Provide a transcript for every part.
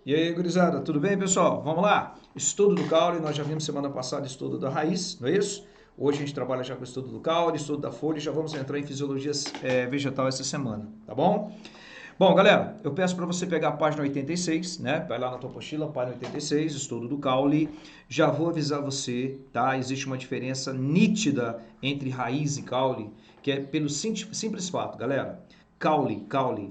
E aí, gurizada, tudo bem, pessoal? Vamos lá? Estudo do caule, nós já vimos semana passada estudo da raiz, não é isso? Hoje a gente trabalha já com o estudo do caule, estudo da folha e já vamos entrar em fisiologia vegetal essa semana, tá bom? Bom, galera, eu peço para você pegar a página 86, né? Vai lá na tua apostila, página 86, estudo do caule. Já vou avisar você, tá? Existe uma diferença nítida entre raiz e caule, que é pelo simples fato, galera. Caule,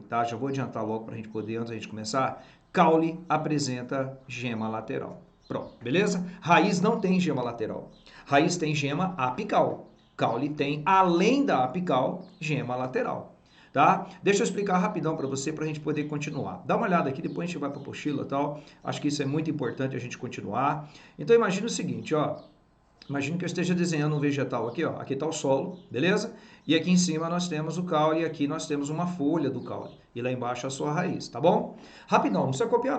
tá? Já vou adiantar logo para a gente poder, antes da gente começar. Caule apresenta gema lateral. Pronto, beleza? Raiz não tem gema lateral. Raiz tem gema apical. Caule tem, além da apical, gema lateral. Tá? Deixa eu explicar rapidão para você para a gente poder continuar. Dá uma olhada aqui, depois a gente vai para a apostila e tal. Acho que isso é muito importante a gente continuar. Então imagina o seguinte, ó. Imagina que eu esteja desenhando um vegetal aqui, ó. Aqui está o solo, beleza? E aqui em cima nós temos o caule e aqui nós temos uma folha do caule. E lá embaixo a sua raiz, tá bom? Rapidão, não precisa copiar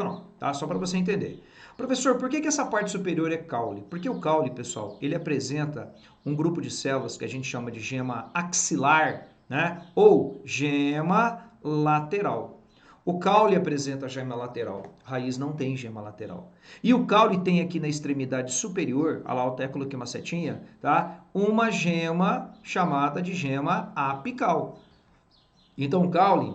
não, tá? Só para você entender. Professor, por que essa parte superior é caule? Porque o caule, pessoal, ele apresenta um grupo de células que a gente chama de gema axilar, né? Ou gema lateral. O caule apresenta gema lateral, raiz não tem gema lateral. E o caule tem aqui na extremidade superior, olha lá, eu até coloquei uma setinha, tá? Uma gema chamada de gema apical. Então o caule,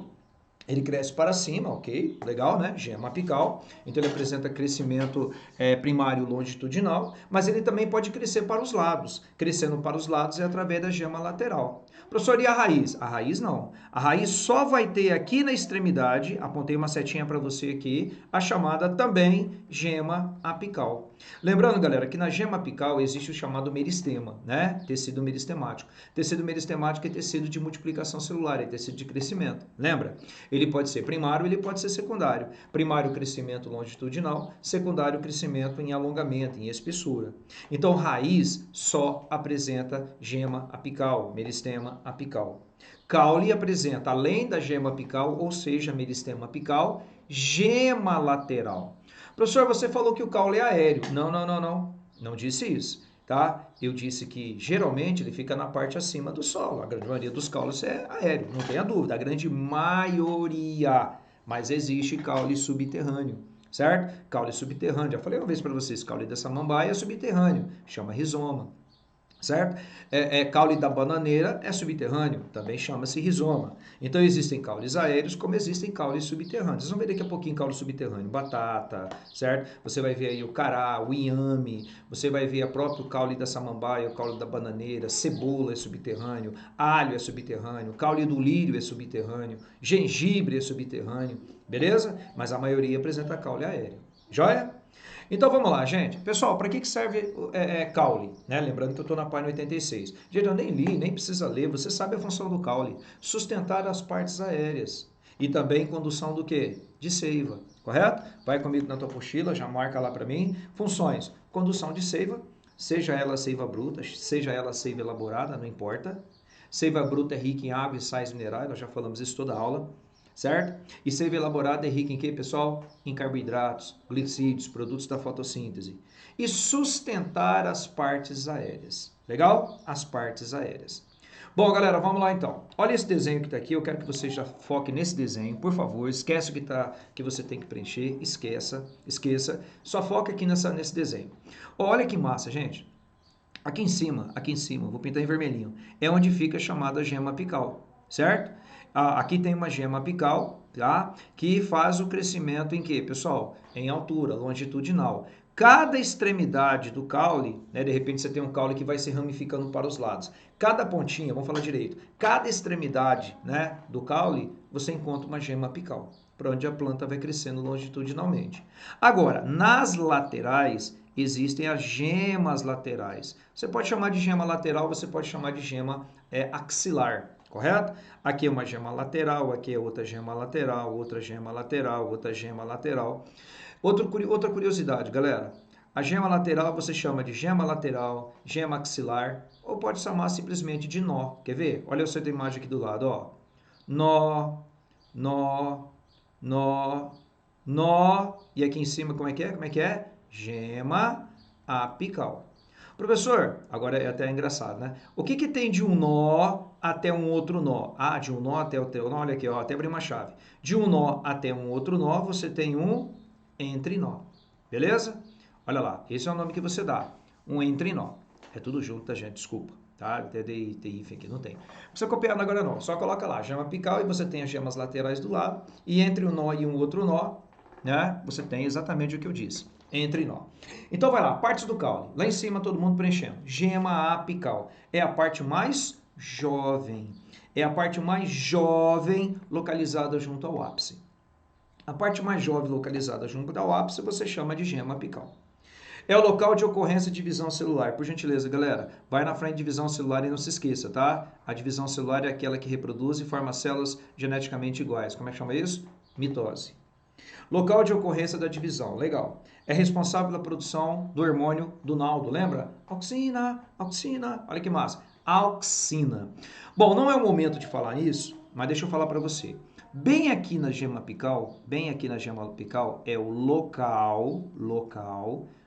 ele cresce para cima, ok? Legal, né? Gema apical. Então ele apresenta crescimento primário longitudinal, mas ele também pode crescer para os lados. Crescendo para os lados é através da gema lateral. Professor, e a raiz? A raiz não. A raiz só vai ter aqui na extremidade, apontei uma setinha para você aqui, a chamada também gema apical. Lembrando, galera, que na gema apical existe o chamado meristema, né? Tecido meristemático. Tecido meristemático é tecido de multiplicação celular, é tecido de crescimento. Lembra? Ele pode ser primário, ele pode ser secundário. Primário, crescimento longitudinal, secundário, crescimento em alongamento, em espessura. Então, raiz só apresenta gema apical, meristema apical. Caule apresenta, além da gema apical, ou seja, meristema apical, gema lateral. Professor, você falou que o caule é aéreo. Não. Não disse isso, tá? Eu disse que geralmente ele fica na parte acima do solo. A grande maioria dos caules é aéreo, não tenha dúvida. A grande maioria. Mas existe caule subterrâneo, certo? Caule subterrâneo. Já falei uma vez para vocês, caule da samambaia é subterrâneo, chama rizoma. Certo? Caule da bananeira é subterrâneo, também chama-se rizoma. Então existem caules aéreos como existem caules subterrâneos. Vocês vão ver daqui a pouquinho caule subterrâneo, batata, certo? Você vai ver aí o cará, o inhame, você vai ver o próprio caule da samambaia, o caule da bananeira, cebola é subterrâneo, alho é subterrâneo, caule do lírio é subterrâneo, gengibre é subterrâneo, beleza? Mas a maioria apresenta caule aéreo. Joia? Então vamos lá, gente. Pessoal, para que serve caule? Né? Lembrando que eu estou na página 86. Gente, eu nem li, nem precisa ler. Você sabe a função do caule. Sustentar as partes aéreas. E também condução do quê? De seiva. Correto? Vai comigo na tua apostila, já marca lá para mim. Funções. Condução de seiva, seja ela seiva bruta, seja ela seiva elaborada, não importa. Seiva bruta é rica em água e sais minerais, nós já falamos isso toda a aula, certo? E seiva elaborada é rica em quê, pessoal? Em carboidratos, glicídios, produtos da fotossíntese. E sustentar as partes aéreas. Legal? As partes aéreas. Bom, galera, vamos lá então. Olha esse desenho que está aqui, eu quero que você já foque nesse desenho, por favor. Esquece o que você tem que preencher, esqueça. Só foca aqui nesse desenho. Olha que massa, gente. Aqui em cima, vou pintar em vermelhinho, é onde fica a chamada gema apical, certo? Aqui tem uma gema apical, tá? Que faz o crescimento em quê, pessoal? Em altura, longitudinal. Cada extremidade do caule, né? De repente você tem um caule que vai se ramificando para os lados. Cada pontinha, vamos falar direito, cada extremidade, né, do caule, você encontra uma gema apical, para onde a planta vai crescendo longitudinalmente. Agora, nas laterais, existem as gemas laterais. Você pode chamar de gema lateral, você pode chamar de gema axilar, correto? Aqui é uma gema lateral, aqui é outra gema lateral, outra gema lateral, outra gema lateral. Outra curiosidade, galera. A gema lateral você chama de gema lateral, gema axilar, ou pode chamar simplesmente de nó. Quer ver? Olha a sua imagem aqui do lado, ó. Nó, nó, nó, nó. E aqui em cima, como é que é? Como é que é? Gema apical. Professor, agora é até engraçado, né? O que tem de um nó até um outro nó. Ah, de um nó até outro nó, olha aqui, ó, até abrir uma chave. De um nó até um outro nó, você tem um entrenó. Beleza? Olha lá, esse é o nome que você dá. Um entrenó. É tudo junto, tá, gente? Desculpa. Tá? Até dei hífen aqui, não tem. Não precisa copiar agora não. Só coloca lá, gema apical, e você tem as gemas laterais do lado. E entre um nó e um outro nó, né? Você tem exatamente o que eu disse. Entrenó. Então vai lá, partes do caule. Lá em cima todo mundo preenchendo. Gema apical. É a parte mais jovem. É a parte mais jovem localizada junto ao ápice. A parte mais jovem localizada junto ao ápice você chama de gema apical. É o local de ocorrência de divisão celular. Por gentileza, galera, vai na frente de divisão celular e não se esqueça, tá? A divisão celular é aquela que reproduz e forma células geneticamente iguais. Como é que chama isso? Mitose. Local de ocorrência da divisão, legal. É responsável pela produção do hormônio do naldo, lembra? Auxina, auxina, olha que massa. Auxina. Bom, não é o momento de falar nisso, mas deixa eu falar para você. Bem aqui na gema apical, é o local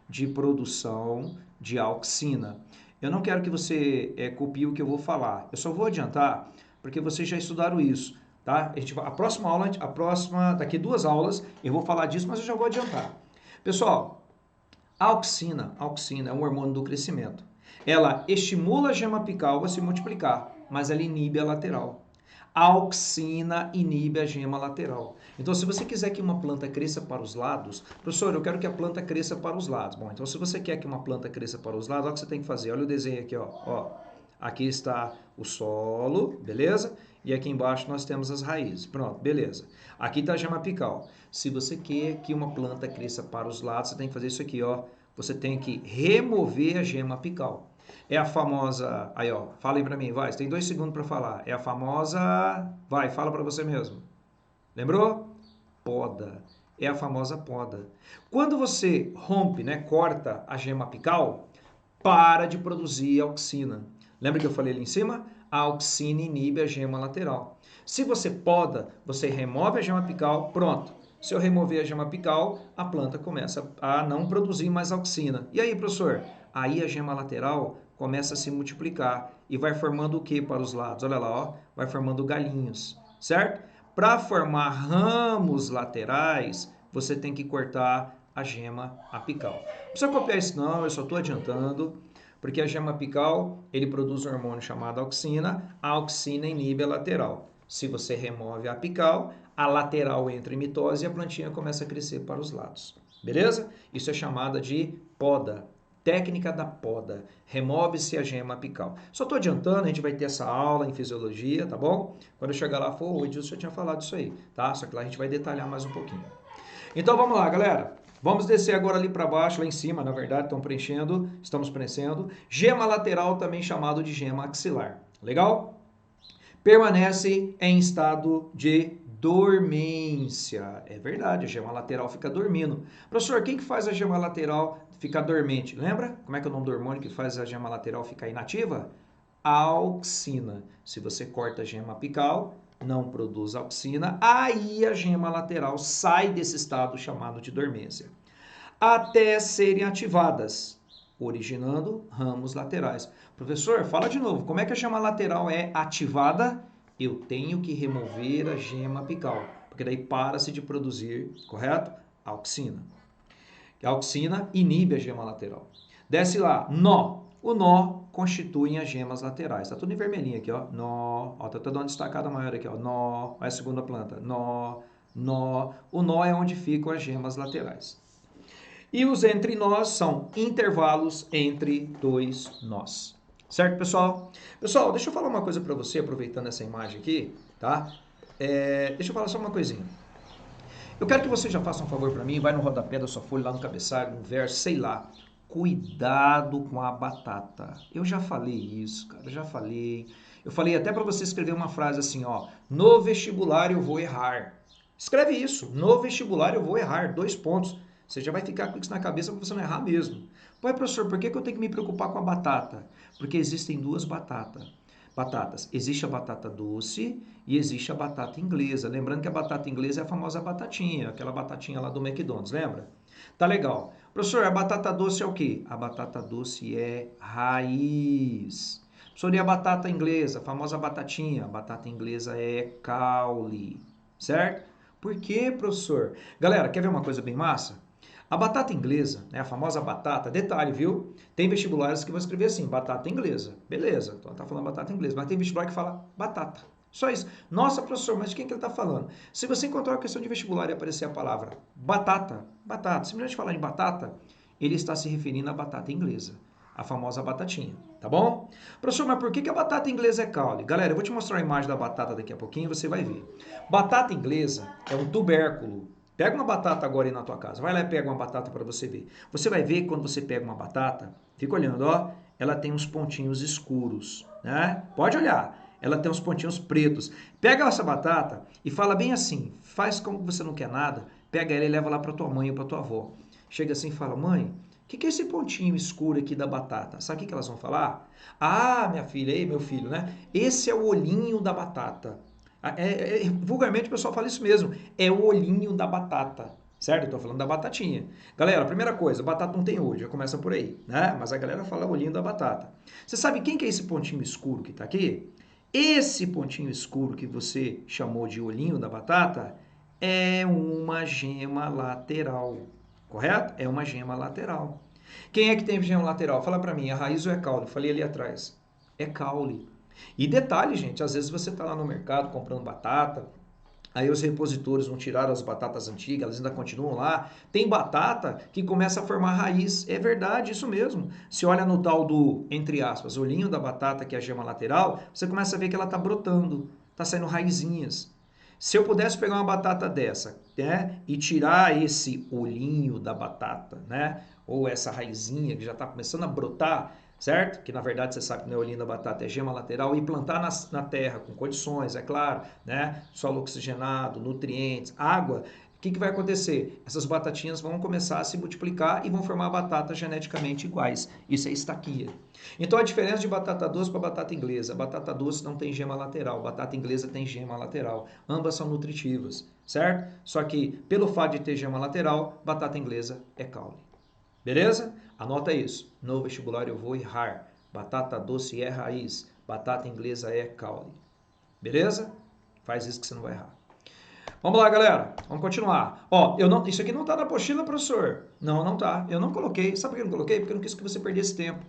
de produção de auxina. Eu não quero que você copie o que eu vou falar. Eu só vou adiantar porque vocês já estudaram isso. Tá? A próxima aula, daqui 2 aulas, eu vou falar disso, mas eu já vou adiantar. Pessoal, a auxina é um hormônio do crescimento. Ela estimula a gema apical a se multiplicar, mas ela inibe a lateral. A auxina inibe a gema lateral. Então, se você quiser que uma planta cresça para os lados, professor, eu quero que a planta cresça para os lados. Bom, então se você quer que uma planta cresça para os lados, olha o que você tem que fazer. Olha o desenho aqui, ó. Aqui está o solo, beleza? E aqui embaixo nós temos as raízes. Pronto, beleza. Aqui está a gema apical. Se você quer que uma planta cresça para os lados, você tem que fazer isso aqui, ó. Você tem que remover a gema apical. É a famosa... Aí, ó, fala aí pra mim, vai. Você tem 2 segundos para falar. É a famosa... Vai, fala para você mesmo. Lembrou? Poda. É a famosa poda. Quando você rompe, né, corta a gema apical, para de produzir auxina. Lembra que eu falei ali em cima? A auxina inibe a gema lateral. Se você poda, você remove a gema apical, pronto. Se eu remover a gema apical, a planta começa a não produzir mais auxina. E aí, professor? Aí a gema lateral começa a se multiplicar e vai formando o que para os lados? Olha lá, ó, vai formando galinhos, certo? Para formar ramos laterais, você tem que cortar a gema apical. Não precisa copiar isso não, eu só estou adiantando, porque a gema apical, ele produz um hormônio chamado auxina, a auxina inibe a lateral. Se você remove a apical, a lateral entra em mitose e a plantinha começa a crescer para os lados. Beleza? Isso é chamada de poda. Técnica da poda. Remove-se a gema apical. Só estou adiantando, a gente vai ter essa aula em fisiologia, tá bom? Quando eu chegar lá, o Edilson já tinha falado isso aí, tá? Só que lá a gente vai detalhar mais um pouquinho. Então vamos lá, galera. Vamos descer agora ali para baixo, lá em cima, na verdade, estamos preenchendo. Gema lateral, também chamado de gema axilar. Legal? Permanece em estado de dormência. É verdade, a gema lateral fica dormindo. Professor, quem que faz a gema lateral ficar dormente? Lembra? Como é que é o nome do hormônio que faz a gema lateral ficar inativa? Auxina. Se você corta a gema apical, não produz auxina, aí a gema lateral sai desse estado chamado de dormência, até serem ativadas, originando ramos laterais. Professor, fala de novo, como é que a gema lateral é ativada? Eu tenho que remover a gema apical, porque daí para-se de produzir, correto? Auxina. A auxina inibe a gema lateral. Desce lá, nó. O nó constitui as gemas laterais. Tá tudo em vermelhinho aqui, ó. Nó. Ó, tá dando uma destacada maior aqui, ó. Nó. Olha a segunda planta. Nó. Nó. O nó é onde ficam as gemas laterais. E os entrenós são intervalos entre 2 nós. Certo, pessoal? Pessoal, deixa eu falar uma coisa para você, aproveitando essa imagem aqui, tá? Deixa eu falar só uma coisinha. Eu quero que você já faça um favor para mim, vai no rodapé da sua folha, lá no cabeçalho, no verso, sei lá. Cuidado com a batata. Eu já falei isso, cara, eu já falei. Eu falei até para você escrever uma frase assim, ó. No vestibular eu vou errar. Escreve isso. No vestibular eu vou errar. 2 pontos. Você já vai ficar com isso na cabeça para você não errar mesmo. Pai, professor, por que eu tenho que me preocupar com a batata? Porque existem 2 batatas. Existe a batata doce e existe a batata inglesa. Lembrando que a batata inglesa é a famosa batatinha, aquela batatinha lá do McDonald's, lembra? Tá legal. Professor, a batata doce é o quê? A batata doce é raiz. Sobre a batata inglesa, a famosa batatinha. A batata inglesa é caule, certo? Por quê, professor? Galera, quer ver uma coisa bem massa? A batata inglesa, né, a famosa batata, detalhe, viu? Tem vestibulares que vão escrever assim, batata inglesa. Beleza, então tá falando batata inglesa, mas tem vestibular que fala batata. Só isso. Nossa, professor, mas de quem que ele está falando? Se você encontrar uma questão de vestibular e aparecer a palavra batata, batata, simplesmente falar em batata, ele está se referindo à batata inglesa, a famosa batatinha, tá bom? Professor, mas por que a batata inglesa é caule? Galera, eu vou te mostrar a imagem da batata daqui a pouquinho e você vai ver. Batata inglesa é um tubérculo. Pega uma batata agora aí na tua casa. Vai lá e pega uma batata para você ver. Você vai ver que quando você pega uma batata, fica olhando, ó, ela tem uns pontinhos escuros, né? Pode olhar. Ela tem uns pontinhos pretos. Pega essa batata e fala bem assim, faz como você não quer nada, pega ela e leva lá para tua mãe ou para tua avó. Chega assim e fala, mãe, o que é esse pontinho escuro aqui da batata? Sabe o que elas vão falar? Ah, minha filha, ei, meu filho, né? Esse é o olhinho da batata. Vulgarmente o pessoal fala isso mesmo, é o olhinho da batata, certo? Eu tô falando da batatinha. Galera, primeira coisa, batata não tem olho, já começa por aí, né? Mas a galera fala olhinho da batata. Você sabe quem que é esse pontinho escuro que tá aqui? Esse pontinho escuro que você chamou de olhinho da batata é uma gema lateral, correto? É uma gema lateral. Quem é que tem gema lateral? Fala pra mim, a raiz ou é caule? Falei ali atrás. É caule. E detalhe, gente, às vezes você está lá no mercado comprando batata, aí os repositores não tiraram as batatas antigas, elas ainda continuam lá. Tem batata que começa a formar raiz. É verdade, isso mesmo. Se olha no tal do, entre aspas, olhinho da batata, que é a gema lateral, você começa a ver que ela está brotando, está saindo raizinhas. Se eu pudesse pegar uma batata dessa, né, e tirar esse olhinho da batata, né, ou essa raizinha que já está começando a brotar, certo? Que na verdade você sabe que não é olhinho da batata, é gema lateral, e plantar na terra com condições, é claro, né? Solo oxigenado, nutrientes, água. O que vai acontecer? Essas batatinhas vão começar a se multiplicar e vão formar batatas geneticamente iguais. Isso é estaquia. Então a diferença de batata doce para batata inglesa: batata doce não tem gema lateral, batata inglesa tem gema lateral. Ambas são nutritivas, certo? Só que pelo fato de ter gema lateral, batata inglesa é caule. Beleza? Anota isso. No vestibular eu vou errar. Batata doce é raiz. Batata inglesa é caule. Beleza? Faz isso que você não vai errar. Vamos lá, galera. Vamos continuar. Ó, isso aqui não tá na apostila, professor. Não, não tá. Eu não coloquei. Sabe por que eu não coloquei? Porque eu não quis que você perdesse tempo.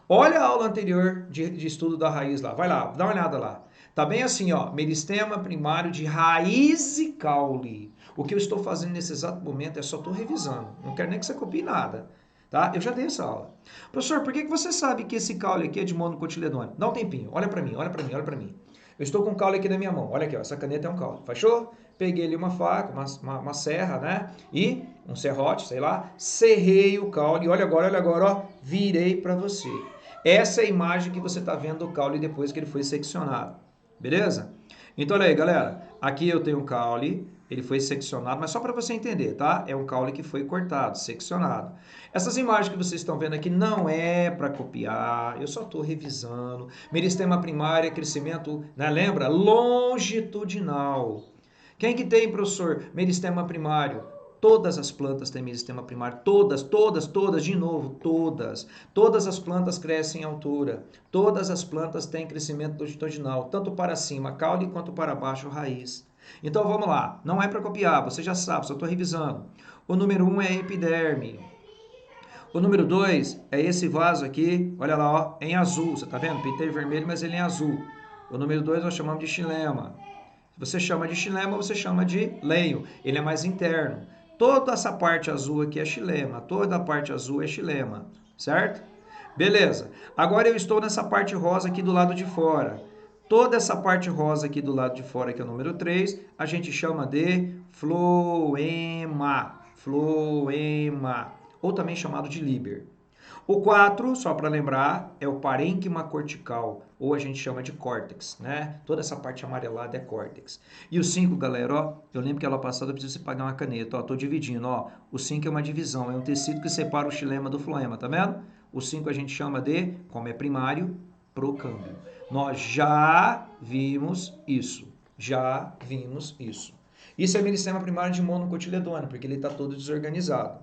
Olha a aula anterior de estudo da raiz lá. Vai lá, dá uma olhada lá. Tá bem assim, ó. Meristema primário de raiz e caule. O que eu estou fazendo nesse exato momento é só estou revisando. Não quero nem que você copie nada. Tá? Eu já dei essa aula. Professor, por que você sabe que esse caule aqui é de monocotiledônio? Dá um tempinho. Olha para mim, olha para mim, olha para mim. Eu estou com o caule aqui na minha mão. Olha aqui, ó, essa caneta é um caule. Fechou? Peguei ali uma faca, uma serra, né? E um serrote, sei lá. Serrei o caule. Olha agora, ó. Virei para você. Essa é a imagem que você está vendo do caule depois que ele foi seccionado. Beleza? Então, olha aí, galera. Aqui eu tenho o caule. Ele foi seccionado, mas só para você entender, tá? É um caule que foi cortado, seccionado. Essas imagens que vocês estão vendo aqui não é para copiar, eu só estou revisando. Meristema primário é crescimento, né? Lembra? Longitudinal. Quem que tem, professor, meristema primário? Todas as plantas têm meristema primário, todas, de novo, todas. Todas as plantas crescem em altura, todas as plantas têm crescimento longitudinal, tanto para cima, caule, quanto para baixo, raiz. Então vamos lá, não é para copiar, você já sabe, só estou revisando. O número 1 é a epiderme. O número 2 é esse vaso aqui, olha lá, ó, em azul, você está vendo? Pintei vermelho, mas ele é em azul. O número 2 nós chamamos de xilema. Se você chama de xilema, você chama de lenho, ele é mais interno. Toda essa parte azul aqui é xilema, toda a parte azul é xilema, certo? Beleza, agora eu estou nessa parte rosa aqui do lado de fora. Toda essa parte rosa aqui do lado de fora, que é o número 3, a gente chama de floema. Floema. Ou também chamado de líber. O 4, só para lembrar, é o parênquima cortical, ou a gente chama de córtex, né? Toda essa parte amarelada é córtex. E o 5, galera, ó, eu lembro que aula passada eu preciso pagar uma caneta, ó, tô dividindo, ó. O 5 é uma divisão, é um tecido que separa o xilema do floema, tá vendo? O 5 a gente chama de, como é primário, procâmbio. Nós já vimos isso. Já vimos isso. Isso é meristema primário de monocotiledônio, porque ele está todo desorganizado.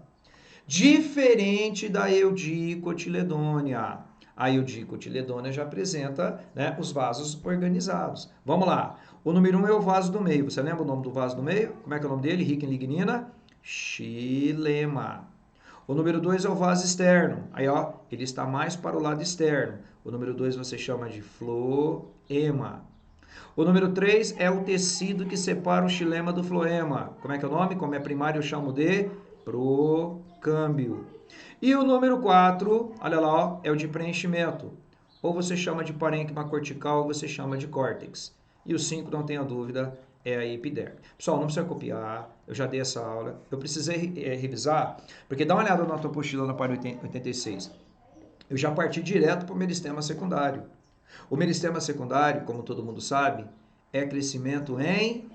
Diferente da eudicotiledônia. A eudicotiledônia já apresenta, né, os vasos organizados. Vamos lá. O número 1 é o vaso do meio. Você lembra o nome do vaso do meio? Como é que é o nome dele? Rico em lignina? Xilema. O número 2 é o vaso externo. Aí, ó, ele está mais para o lado externo. O número 2 você chama de floema. O número 3 é o tecido que separa o xilema do floema. Como é que é o nome? Como é primário, eu chamo de procâmbio. E o número 4, olha lá, ó, é o de preenchimento. Ou você chama de parênquima cortical, ou você chama de córtex. E o 5, não tenha dúvida, é a epiderme. Pessoal, não precisa copiar, eu já dei essa aula. Eu precisei revisar, porque dá uma olhada na tua apostila na página 86. Eu já parti direto para o meristema secundário. O meristema secundário, como todo mundo sabe, é crescimento em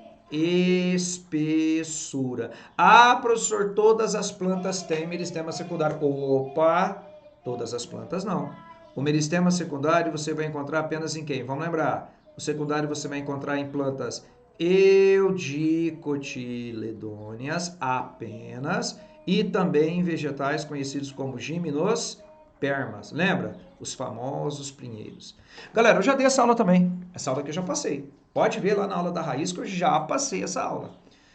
espessura. Ah, professor, todas as plantas têm meristema secundário. Opa, todas as plantas não. O meristema secundário você vai encontrar apenas em quem? Vamos lembrar. O secundário você vai encontrar em plantas eudicotiledôneas apenas e também em vegetais conhecidos como gimnospermas. Lembra? Os famosos pinheiros. Galera, eu já dei essa aula também. Essa aula que eu já passei. Pode ver lá na aula da raiz que eu já passei essa aula.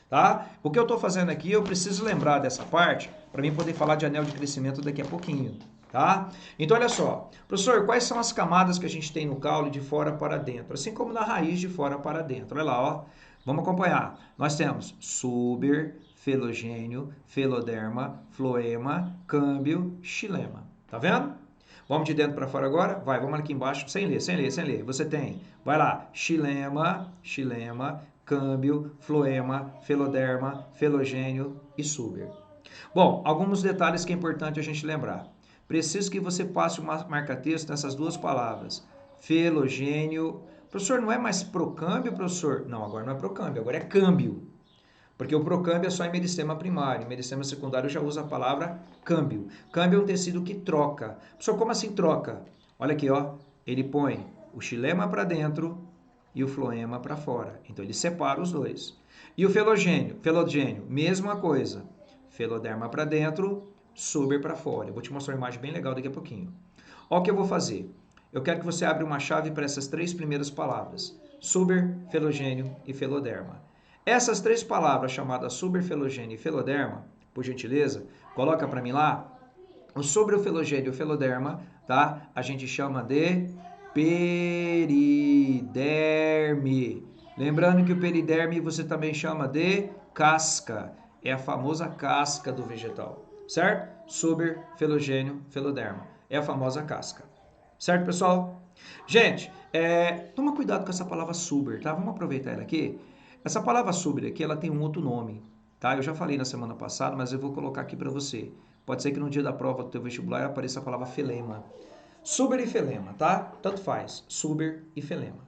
Tá? O que eu estou fazendo aqui, eu preciso lembrar dessa parte para mim poder falar de anel de crescimento daqui a pouquinho. Tá? Então, olha só. Professor, quais são as camadas que a gente tem no caule de fora para dentro? Assim como na raiz de fora para dentro. Olha lá, ó. Vamos acompanhar. Nós temos suber, felogênio, feloderma, floema, câmbio, xilema. Tá vendo? Vamos de dentro para fora agora? Vai, vamos aqui embaixo, sem ler. Você tem, vai lá, xilema, câmbio, floema, feloderma, felogênio e suber. Bom, alguns detalhes que é importante a gente lembrar. Preciso que você passe um marca-texto nessas duas palavras. Felogênio. Professor, não é mais procâmbio, professor? Não, agora não é procâmbio, agora é câmbio. Porque o procâmbio é só em meristema primário. Em meristema secundário já usa a palavra câmbio. Câmbio é um tecido que troca. Professor, como assim troca? Olha aqui, ó. Ele põe o xilema para dentro e o floema para fora. Então ele separa os dois. E o felogênio, mesma coisa. Feloderma para dentro, suber para fora. Eu vou te mostrar uma imagem bem legal daqui a pouquinho. Olha o que eu vou fazer. Eu quero que você abra uma chave para essas três primeiras palavras. Suber, felogênio e feloderma. Essas três palavras chamadas suber, felogênio e feloderma, por gentileza, coloca para mim lá. O suber, o felogênio e o feloderma, tá? A gente chama de periderme. Lembrando que o periderme você também chama de casca. É a famosa casca do vegetal, certo? Suber, felogênio, feloderma. É a famosa casca. Certo, pessoal? Gente, toma cuidado com essa palavra suber, tá? Vamos aproveitar ela aqui. Essa palavra suber aqui, ela tem um outro nome, tá? Eu já falei na semana passada, mas eu vou colocar aqui para você. Pode ser que no dia da prova do teu vestibular apareça a palavra felema. Suber e felema, tá? Tanto faz, suber e felema.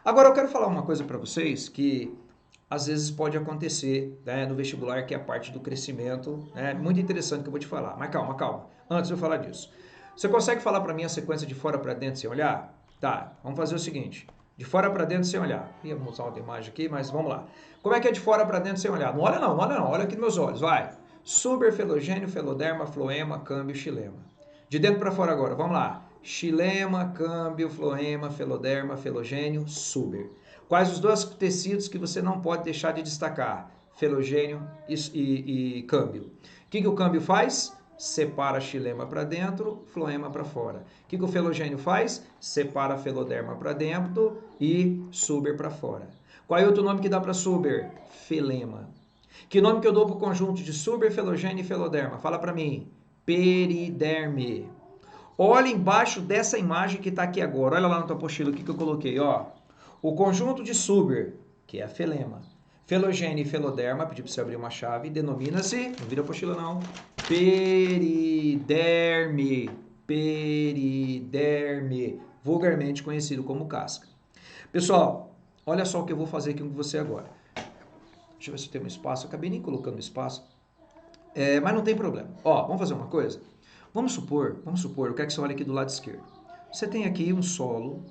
Agora eu quero falar uma coisa para vocês que às vezes pode acontecer, né, no vestibular, que é a parte do crescimento, né? Muito interessante que eu vou te falar. Mas calma. Antes de eu falar disso. Você consegue falar para mim a sequência de fora para dentro sem olhar? Tá, vamos fazer o seguinte. De fora para dentro sem olhar. Ia mostrar outra imagem aqui, mas vamos lá. Como é que é de fora para dentro sem olhar? Não olha não. Olha aqui nos meus olhos, vai. Suber, felogênio, feloderma, floema, câmbio, xilema. De dentro para fora agora, vamos lá. Xilema, câmbio, floema, feloderma, felogênio, suber. Quais os dois tecidos que você não pode deixar de destacar? Felogênio e câmbio. O que o câmbio faz? Separa xilema para dentro, floema para fora. O que o felogênio faz? Separa feloderma para dentro e suber para fora. Qual é outro nome que dá para suber? Felema. Que nome que eu dou para o conjunto de suber, felogênio e feloderma? Fala para mim. Periderme. Olha embaixo dessa imagem que está aqui agora. Olha lá na tua apostila o que eu coloquei. Ó. O conjunto de suber, que é a felema, felogênio e feloderma, pedi para você abrir uma chave, denomina-se, não vira apostila não, periderme, vulgarmente conhecido como casca. Pessoal, olha só o que eu vou fazer aqui com você agora. Deixa eu ver se tem um espaço, eu acabei nem colocando espaço, mas não tem problema. Ó, vamos fazer uma coisa? Vamos supor, eu quero que você olhe aqui do lado esquerdo. Você tem aqui um solo,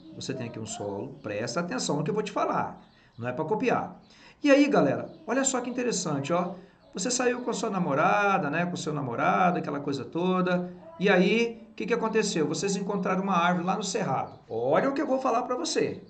presta atenção no que eu vou te falar, não é para copiar. E aí, galera, olha só que interessante, ó. Você saiu com a sua namorada, né, com o seu namorado, aquela coisa toda, e aí que aconteceu? Vocês encontraram uma árvore lá no cerrado. Olha o que eu vou falar para você.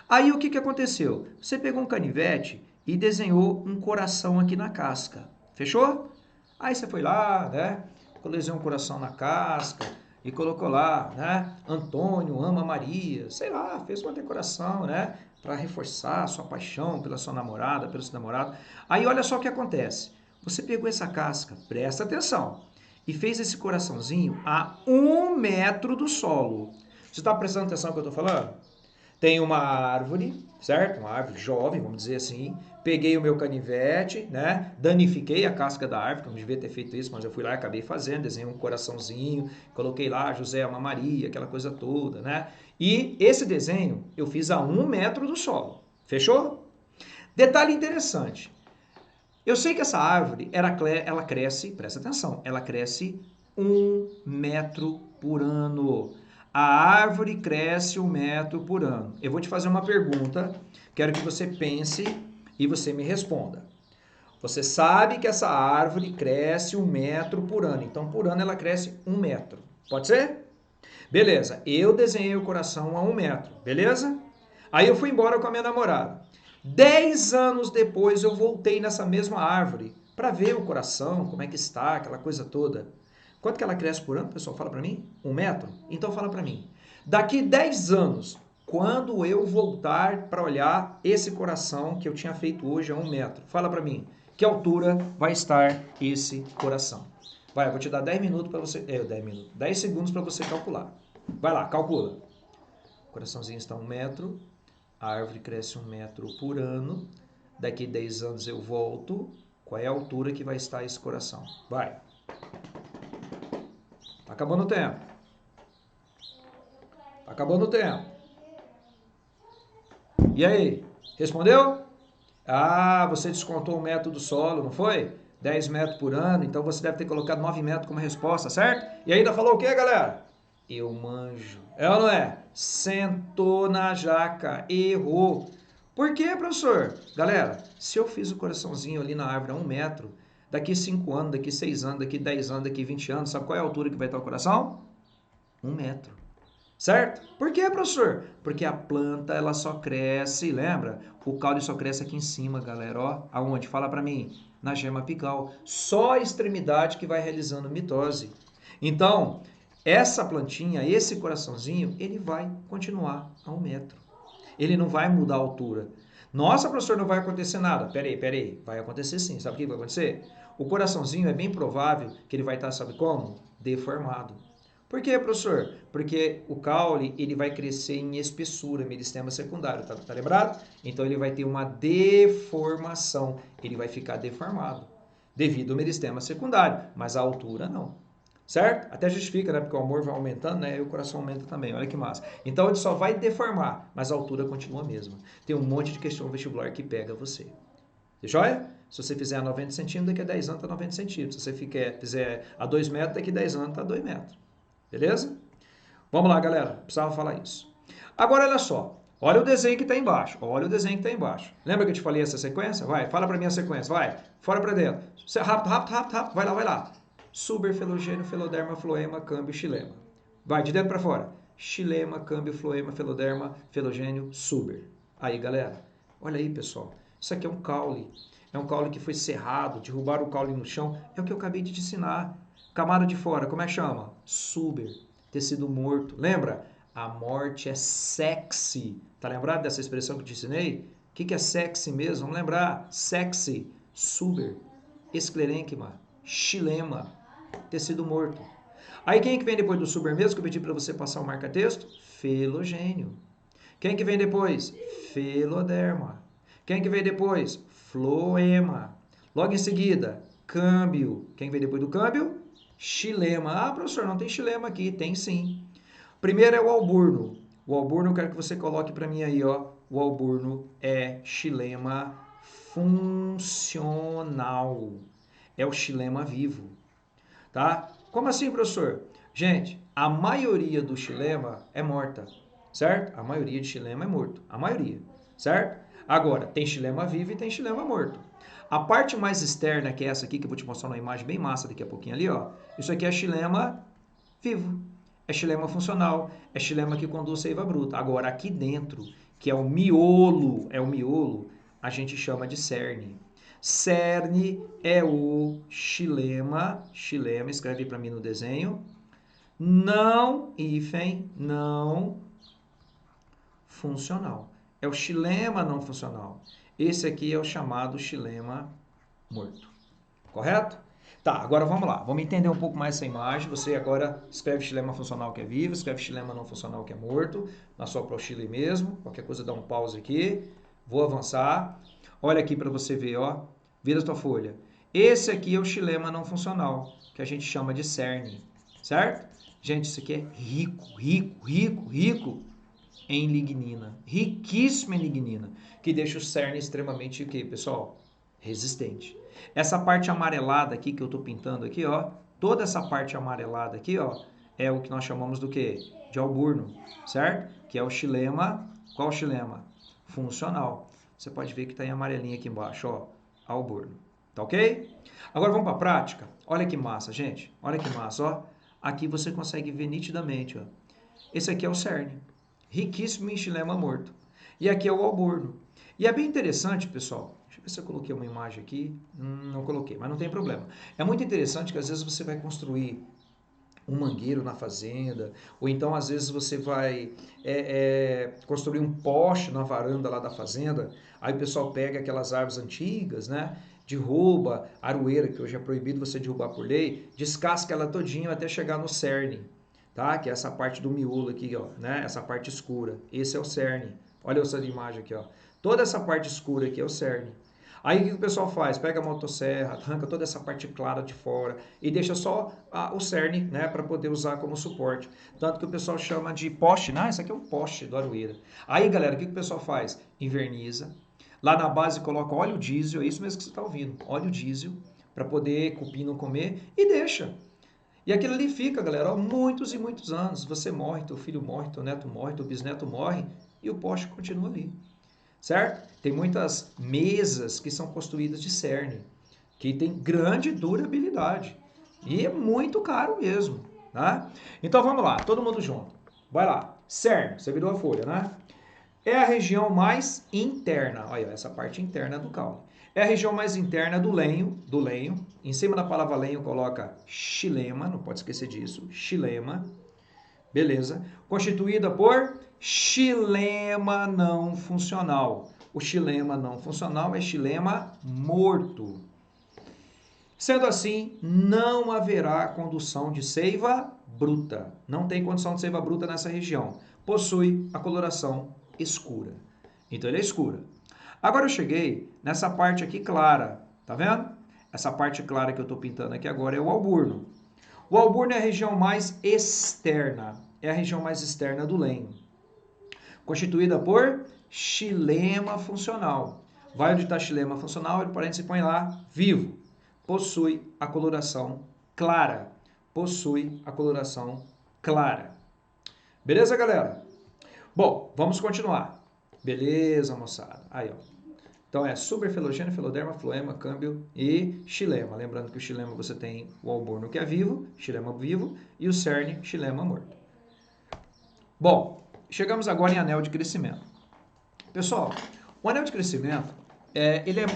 Aí o que aconteceu? Você pegou um canivete e desenhou um coração aqui na casca. Fechou? Aí você foi lá, né? Desenhou um coração na casca e colocou lá, né? Antônio ama Maria. Sei lá, fez uma decoração, né? Para reforçar a sua paixão pela sua namorada, pelo seu namorado. Aí olha só o que acontece. Você pegou essa casca, presta atenção, e fez esse coraçãozinho a 1 metro do solo. Você está prestando atenção no que eu estou falando? Tem uma árvore, certo? Uma árvore jovem, vamos dizer assim. Peguei o meu canivete, né? Danifiquei a casca da árvore, que eu não devia ter feito isso, mas eu fui lá e acabei fazendo. Desenhei um coraçãozinho, coloquei lá José ama Maria, aquela coisa toda, né? E esse desenho eu fiz a 1 metro do solo. Fechou? Detalhe interessante. Eu sei que essa árvore, ela cresce, presta atenção, ela cresce 1 metro por ano. A árvore cresce 1 metro por ano. Eu vou te fazer uma pergunta, quero que você pense e você me responda. Você sabe que essa árvore cresce 1 metro por ano, então por ano ela cresce 1 metro. Pode ser? Beleza, eu desenhei o coração a 1 metro, beleza? Aí eu fui embora com a minha namorada. 10 anos depois eu voltei nessa mesma árvore para ver o coração, como é que está, aquela coisa toda. Quanto que ela cresce por ano, pessoal? Fala para mim. 1 metro? Então fala para mim. Daqui 10 anos, quando eu voltar para olhar esse coração que eu tinha feito hoje a 1 metro, fala para mim, que altura vai estar esse coração? Vai, eu vou te dar 10 minutos para você... 10 segundos para você calcular. Vai lá, calcula. O coraçãozinho está a 1 metro. A árvore cresce 1 metro por ano. Daqui 10 anos eu volto. Qual é a altura que vai estar esse coração? Vai. Tá acabando o tempo. Tá acabando o tempo. E aí? Respondeu? Ah, você descontou 1 metro do solo, não foi? 10 metros por ano, então você deve ter colocado 9 metros como resposta, certo? E ainda falou o quê, galera? Eu manjo. É ou não é? Sentou na jaca, errou. Por quê, professor? Galera, se eu fiz o coraçãozinho ali na árvore a 1 metro, daqui 5 anos, daqui 6 anos, daqui 10 anos, daqui 20 anos, sabe qual é a altura que vai estar o coração? 1 metro. Certo? Por quê, professor? Porque a planta, ela só cresce, lembra? O caule só cresce aqui em cima, galera, ó. Aonde? Fala pra mim. Na gema apical. Só a extremidade que vai realizando mitose. Então, essa plantinha, esse coraçãozinho, ele vai continuar a 1 metro. Ele não vai mudar a altura. Nossa, professor, não vai acontecer nada. Peraí. Vai acontecer sim. Sabe o que vai acontecer? O coraçãozinho é bem provável que ele vai estar, sabe como? Deformado. Por quê, professor? Porque o caule ele vai crescer em espessura, meristema secundário, tá lembrado? Então ele vai ter uma deformação, ele vai ficar deformado devido ao meristema secundário, mas a altura não. Certo? Até justifica, né? Porque o amor vai aumentando, né? E o coração aumenta também. Olha que massa. Então ele só vai deformar, mas a altura continua a mesma. Tem um monte de questão vestibular que pega você. De joia? Se você fizer a 90 centímetros, daqui a 10 anos está 90 centímetros. Se você fizer a 2 metros, daqui a 10 anos está 2 metros. Beleza? Vamos lá, galera. Precisava falar isso. Agora, olha só. Olha o desenho que está embaixo. Olha o desenho que está embaixo. Lembra que eu te falei essa sequência? Vai, fala para mim a sequência. Vai, fora para dentro. Rápido. Vai lá. Suber, felogênio, feloderma, floema, câmbio, xilema. Vai, de dentro para fora. Xilema, câmbio, floema, feloderma, felogênio, suber. Aí, galera. Olha aí, pessoal. Isso aqui é um caule. É um caule que foi serrado, derrubaram o caule no chão. É o que eu acabei de te ensinar. Camada de fora, como é que chama? Suber, tecido morto. Lembra? A morte é sexy. Tá lembrado dessa expressão que eu te ensinei? O que é sexy mesmo? Vamos lembrar. Sexy, suber, esclerênquima, xilema, tecido morto. Aí quem é que vem depois do suber mesmo, que eu pedi para você passar o marca-texto? Felogênio. Quem é que vem depois? Feloderma. Quem é que vem depois? Floema. Logo em seguida, câmbio. Quem vem depois do câmbio? Xilema. Ah, professor, não tem xilema aqui. Tem sim. Primeiro é o alburno. O alburno eu quero que você coloque para mim aí, ó. O alburno é xilema funcional. É o xilema vivo. Tá? Como assim, professor? Gente, a maioria do xilema é morta. Certo? A maioria de xilema é morto. A maioria. Certo? Agora, tem xilema vivo e tem xilema morto. A parte mais externa, que é essa aqui, que eu vou te mostrar uma imagem bem massa daqui a pouquinho ali, ó. Isso aqui é xilema vivo. É xilema funcional, é xilema que conduz seiva bruta. Agora, aqui dentro, que é o miolo, a gente chama de cerne. Cerne é o xilema, escreve para mim no desenho, não funcional. É o xilema não funcional. Esse aqui é o chamado xilema morto. Correto? Tá, agora vamos lá. Vamos entender um pouco mais essa imagem. Você agora escreve xilema funcional que é vivo, escreve xilema não funcional que é morto, na sua apostila aí mesmo. Qualquer coisa dá um pause aqui. Vou avançar. Olha aqui para você ver, ó. Vira a tua folha. Esse aqui é o xilema não funcional, que a gente chama de cerne, certo? Gente, isso aqui é rico em lignina. Riquíssimo em lignina, que deixa o cerne extremamente, o quê, pessoal? Resistente. Essa parte amarelada aqui que eu estou pintando aqui, ó, toda essa parte amarelada aqui, ó, é o que nós chamamos do quê? De alburno, certo? Que é o xilema, qual xilema? Funcional. Você pode ver que está em amarelinho aqui embaixo, ó, alburno. Tá ok? Agora vamos para a prática. Olha que massa, gente. Olha que massa, ó. Aqui você consegue ver nitidamente, ó. Esse aqui é o cerne, riquíssimo em xilema morto. E aqui é o alburno. E é bem interessante, pessoal. Deixa eu ver se eu coloquei uma imagem aqui. Não coloquei, mas não tem problema. É muito interessante que às vezes você vai construir um mangueiro na fazenda, ou então às vezes você vai construir um poste na varanda lá da fazenda, aí o pessoal pega aquelas árvores antigas, né? Derruba a aroeira, que hoje é proibido você derrubar por lei, descasca ela todinho até chegar no cerne, tá? Que é essa parte do miolo aqui, ó, né? Essa parte escura. Esse é o cerne. Olha essa imagem aqui, ó. Toda essa parte escura aqui é o cerne. Aí o que o pessoal faz? Pega a motosserra, arranca toda essa parte clara de fora e deixa só o cerne, né, para poder usar como suporte. Tanto que o pessoal chama de poste, né? Isso aqui é um poste do aroeira. Aí, galera, o que o pessoal faz? Inverniza. Lá na base coloca óleo diesel, é isso mesmo que você está ouvindo, óleo diesel, para poder cupim não comer e deixa. E aquilo ali fica, galera, ó, muitos e muitos anos. Você morre, teu filho morre, teu neto morre, teu bisneto morre e o poste continua ali. Certo? Tem muitas mesas que são construídas de cerne, que tem grande durabilidade. E é muito caro mesmo, né? Então vamos lá, todo mundo junto. Vai lá. Cerne, você virou a folha, né? É a região mais interna. Olha, essa parte interna do caule. É a região mais interna do lenho. Em cima da palavra lenho coloca xilema, não pode esquecer disso, xilema. Beleza? Constituída por xilema não funcional. O xilema não funcional é xilema morto. Sendo assim, não haverá condução de seiva bruta. Não tem condução de seiva bruta nessa região. Possui a coloração escura. Então ele é escura. Agora eu cheguei nessa parte aqui clara. Tá vendo? Essa parte clara que eu estou pintando aqui agora é o alburno. O alburno é a região mais externa. É a região mais externa do lenho. Constituída por xilema funcional. Vai onde está xilema funcional, ele parênteses põe lá, vivo. Possui a coloração clara. Possui a coloração clara. Beleza, galera? Bom, vamos continuar. Beleza, moçada. Aí, ó. Então é suberfelogênio, filoderma, floema, câmbio e xilema. Lembrando que o xilema você tem o alburno que é vivo, xilema vivo, e o cerne, xilema morto. Bom, chegamos agora em anel de crescimento. Pessoal, o anel de crescimento,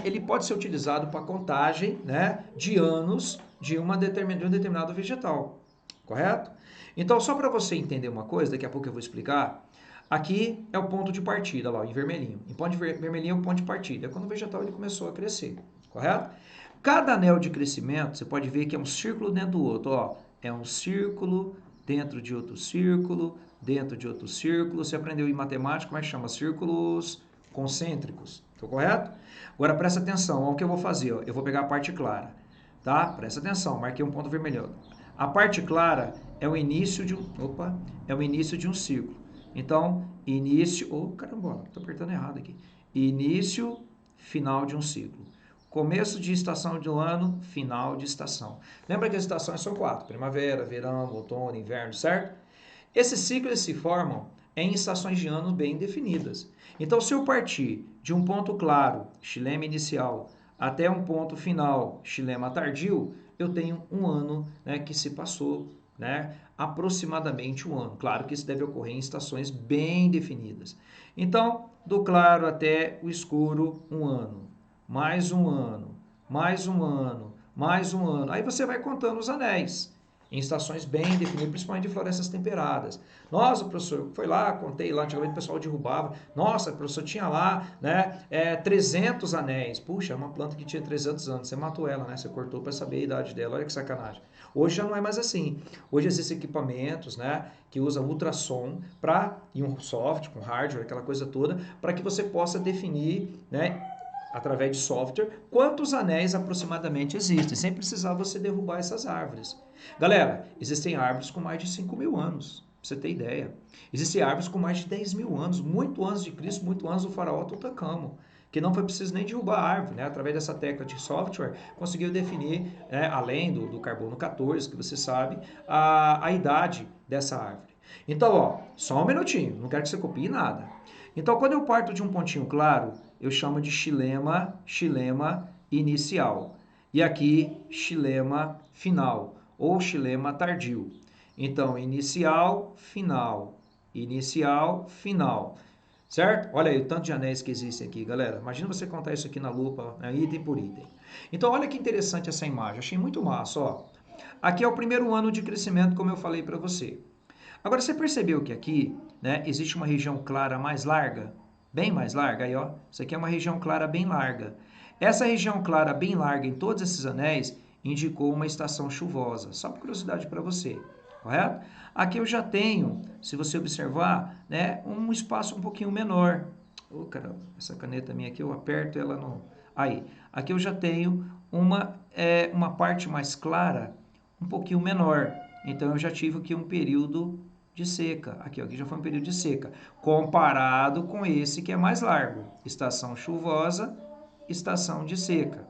ele pode ser utilizado para contagem, né, de anos de um determinado vegetal, correto? Então, só para você entender uma coisa, daqui a pouco eu vou explicar, aqui é o ponto de partida, lá, em vermelhinho. Em ponto de vermelhinho é o ponto de partida, é quando o vegetal ele começou a crescer, correto? Cada anel de crescimento, você pode ver que é um círculo dentro do outro, ó. É um círculo dentro de outro círculo, dentro de outro círculo. Você aprendeu em matemática, como é que chama? Círculos concêntricos, tá correto? Agora presta atenção, olha o que eu vou fazer, ó. Eu vou pegar a parte clara, tá? Presta atenção, marquei um ponto vermelho. A parte clara é o início de um círculo. Então, início, carambola, tô apertando errado aqui. Início, final de um ciclo. Começo de estação do ano, final de estação. Lembra que as estações são 4, primavera, verão, outono, inverno, certo? Esses ciclos se formam em estações de ano bem definidas. Então, se eu partir de um ponto claro, xilema inicial, até um ponto final, xilema tardio, eu tenho um ano, né, que se passou né? Aproximadamente um ano. Claro que isso deve ocorrer em estações bem definidas. Então, do claro até o escuro, um ano, mais um ano, mais um ano, mais um ano. Aí você vai contando os anéis em estações bem definidas, principalmente de florestas temperadas. Nossa, professor, foi lá, contei lá, antigamente o pessoal derrubava. Nossa, professor, tinha lá, né, 300 anéis. Puxa, é uma planta que tinha 300 anos. Você matou ela, né? Você cortou para saber a idade dela. Olha que sacanagem. Hoje já não é mais assim. Hoje existem equipamentos, né, que usam ultrassom e um software, com hardware, aquela coisa toda, para que você possa definir, né, através de software, quantos anéis aproximadamente existem, sem precisar você derrubar essas árvores. Galera, existem árvores com mais de 5.000 anos, pra você ter ideia. Existem árvores com mais de 10.000 anos, muito antes de Cristo, muito antes do faraó Tutankhamon, que não foi preciso nem derrubar a árvore, né? Através dessa técnica de software, conseguiu definir, né, além do carbono 14, que você sabe, a idade dessa árvore. Então, ó, só um minutinho, não quero que você copie nada. Então, quando eu parto de um pontinho claro, eu chamo de xilema inicial. E aqui, xilema final, ou xilema tardio. Então, inicial, final, certo? Olha aí o tanto de anéis que existem aqui, galera. Imagina você contar isso aqui na lupa, né, item por item. Então, olha que interessante essa imagem, achei muito massa, ó. Aqui é o primeiro ano de crescimento, como eu falei para você. Agora, você percebeu que aqui, né, existe uma região clara mais larga? Bem mais larga, aí ó. Isso aqui é uma região clara bem larga. Essa região clara bem larga em todos esses anéis indicou uma estação chuvosa. Só por curiosidade para você, correto? Aqui eu já tenho, se você observar, né, um espaço um pouquinho menor. Ô, caramba, essa caneta minha aqui eu aperto ela no... Aí, aqui eu já tenho uma parte mais clara, um pouquinho menor. Então eu já tive aqui um período de seca. Aqui já foi um período de seca, comparado com esse que é mais largo. Estação chuvosa, estação de seca.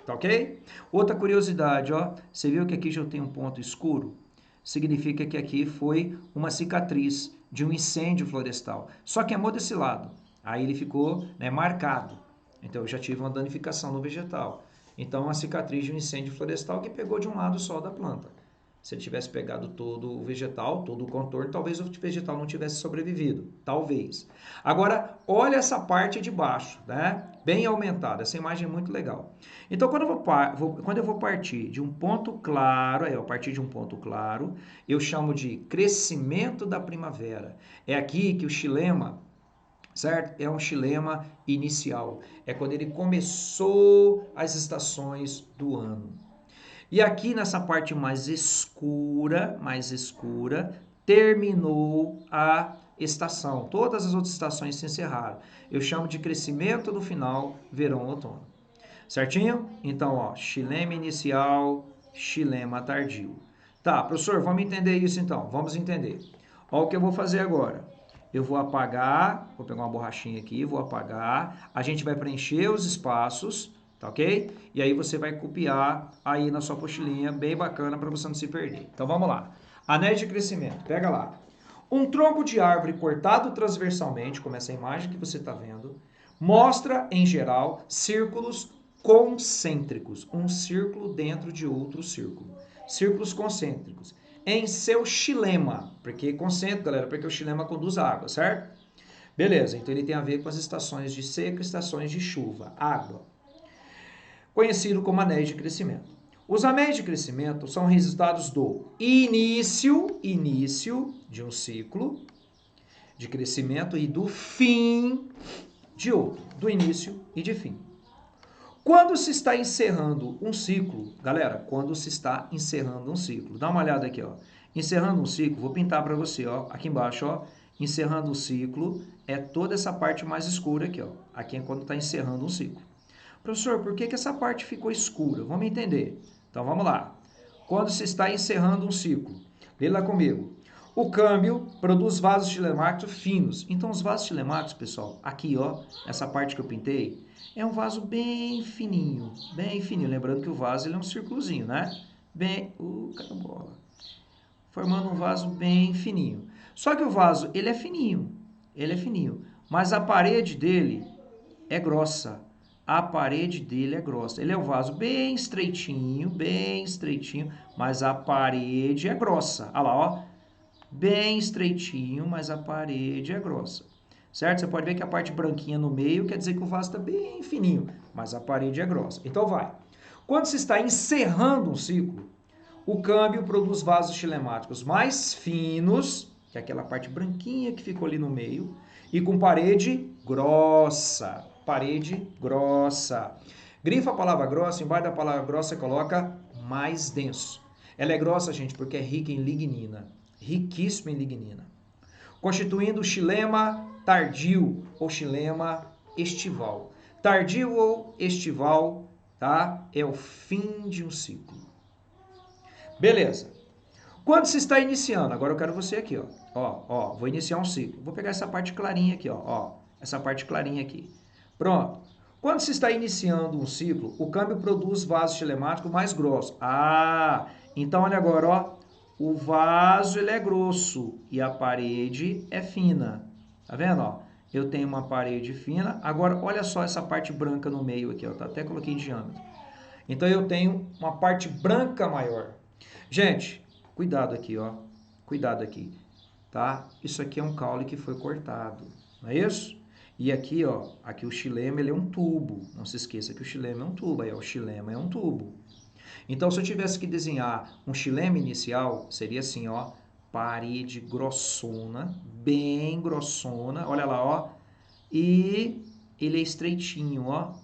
Tá ok? Outra curiosidade, ó. Você viu que aqui já tem um ponto escuro? Significa que aqui foi uma cicatriz de um incêndio florestal. Só que amou desse lado. Aí ele ficou, né, marcado. Então eu já tive uma danificação no vegetal. Então uma cicatriz de um incêndio florestal que pegou de um lado só da planta. Se ele tivesse pegado todo o vegetal, todo o contorno, talvez o vegetal não tivesse sobrevivido. Talvez. Agora, olha essa parte de baixo, né? Bem aumentada. Essa imagem é muito legal. Então, quando eu vou partir de um ponto claro, a partir de um ponto claro, eu chamo de crescimento da primavera. É aqui que o xilema, certo? É um xilema inicial. É quando ele começou as estações do ano. E aqui nessa parte mais escura, terminou a estação. Todas as outras estações se encerraram. Eu chamo de crescimento do final, verão, outono. Certinho? Então, ó, xilema inicial, xilema tardio. Tá, professor, vamos entender isso então. Vamos entender. Olha o que eu vou fazer agora. Eu vou apagar, vou pegar uma borrachinha aqui, vou apagar. A gente vai preencher os espaços, tá ok? E aí você vai copiar aí na sua apostilinha, bem bacana para você não se perder. Então vamos lá. Anéis de crescimento, pega lá. Um tronco de árvore cortado transversalmente, como essa imagem que você está vendo, mostra, em geral, círculos concêntricos, um círculo dentro de outro círculo. Círculos concêntricos. Em seu xilema, porque concêntrico, galera, porque o xilema conduz a água, certo? Beleza, então ele tem a ver com as estações de seca e estações de chuva, água. Conhecido como anéis de crescimento. Os anéis de crescimento são resultados do início de um ciclo de crescimento e do fim de outro, do início e de fim. Quando se está encerrando um ciclo, galera, quando se está encerrando um ciclo, dá uma olhada aqui, ó. Encerrando um ciclo, vou pintar para você, ó, aqui embaixo, ó. Encerrando o ciclo é toda essa parte mais escura aqui, ó. Aqui é quando está encerrando um ciclo. Professor, por que essa parte ficou escura? Vamos entender. Então vamos lá. Quando se está encerrando um ciclo, lê lá comigo. O câmbio produz vasos xilemáticos finos. Então os vasos xilemáticos, pessoal, aqui, ó, essa parte que eu pintei, é um vaso bem fininho, bem fininho. Lembrando que o vaso ele é um círculozinho, né? Bem, carambola. Formando um vaso bem fininho. Só que o vaso, ele é fininho, mas a parede dele é grossa. a parede dele é grossa. Ele é um vaso bem estreitinho, mas a parede é grossa. Olha lá, ó. Bem estreitinho, mas a parede é grossa. Certo? Você pode ver que a parte branquinha no meio quer dizer que o vaso está bem fininho, mas a parede é grossa. Então vai. Quando se está encerrando um ciclo, o câmbio produz vasos xilemáticos mais finos, que é aquela parte branquinha que ficou ali no meio, e com parede grossa. Parede grossa. Grifa a palavra grossa, embaixo da palavra grossa você coloca mais denso. Ela é grossa, gente, porque é rica em lignina. Riquíssima em lignina. Constituindo o xilema tardio ou xilema estival. Tardio ou estival, tá? É o fim de um ciclo. Beleza. Quando se está iniciando, agora eu quero você aqui, ó. Ó, vou iniciar um ciclo. Vou pegar essa parte clarinha aqui, ó. Essa parte clarinha aqui. Pronto. Quando se está iniciando um ciclo, o câmbio produz vasos xilemáticos mais grossos. Ah, então olha agora, ó. O vaso ele é grosso e a parede é fina. Tá vendo, ó? Eu tenho uma parede fina. Agora olha só essa parte branca no meio aqui, ó. Tá? Até coloquei em diâmetro. Então eu tenho uma parte branca maior. Gente, cuidado aqui, ó. Cuidado aqui, tá? Isso aqui é um caule que foi cortado, não é isso? E aqui, ó, aqui o xilema, ele é um tubo. Não se esqueça que o xilema é um tubo, aí ó, o xilema é um tubo. Então, se eu tivesse que desenhar um xilema inicial, seria assim, ó, parede grossona, bem grossona, olha lá, ó, e ele é estreitinho, ó,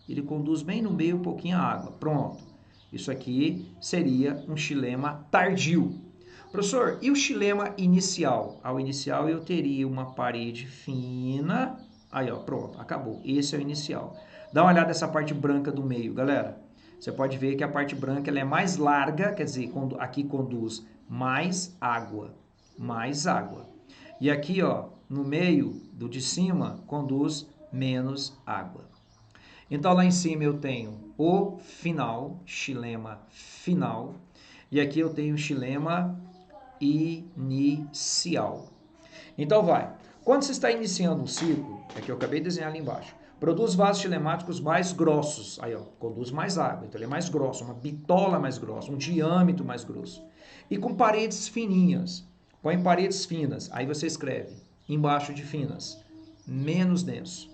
ele conduz bem no meio um pouquinho a água. Pronto. Isso aqui seria um xilema tardio. Professor, e o xilema inicial? Ao inicial eu teria uma parede fina. Aí, ó, pronto, acabou. Esse é o inicial. Dá uma olhada nessa parte branca do meio, galera. Você pode ver que a parte branca ela é mais larga, quer dizer, aqui conduz mais água. Mais água. E aqui, ó, no meio do de cima, conduz menos água. Então, lá em cima eu tenho o final, xilema final, e aqui eu tenho xilema inicial. Então, vai. Quando você está iniciando um ciclo, é que eu acabei de desenhar ali embaixo, produz vasos xilemáticos mais grossos. Aí, ó, conduz mais água, então ele é mais grosso, uma bitola mais grossa, um diâmetro mais grosso. E com paredes fininhas. Põe paredes finas, aí você escreve embaixo de finas, menos denso,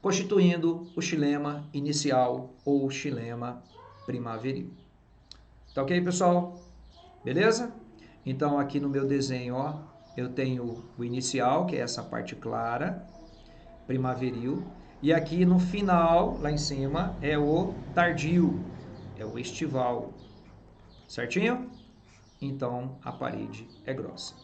constituindo o xilema inicial ou xilema primaveril. Tá ok, pessoal? Beleza? Então, aqui no meu desenho, ó, eu tenho o inicial, que é essa parte clara, primaveril, e aqui no final, lá em cima, é o tardio, é o estival. Certinho? Então, a parede é grossa.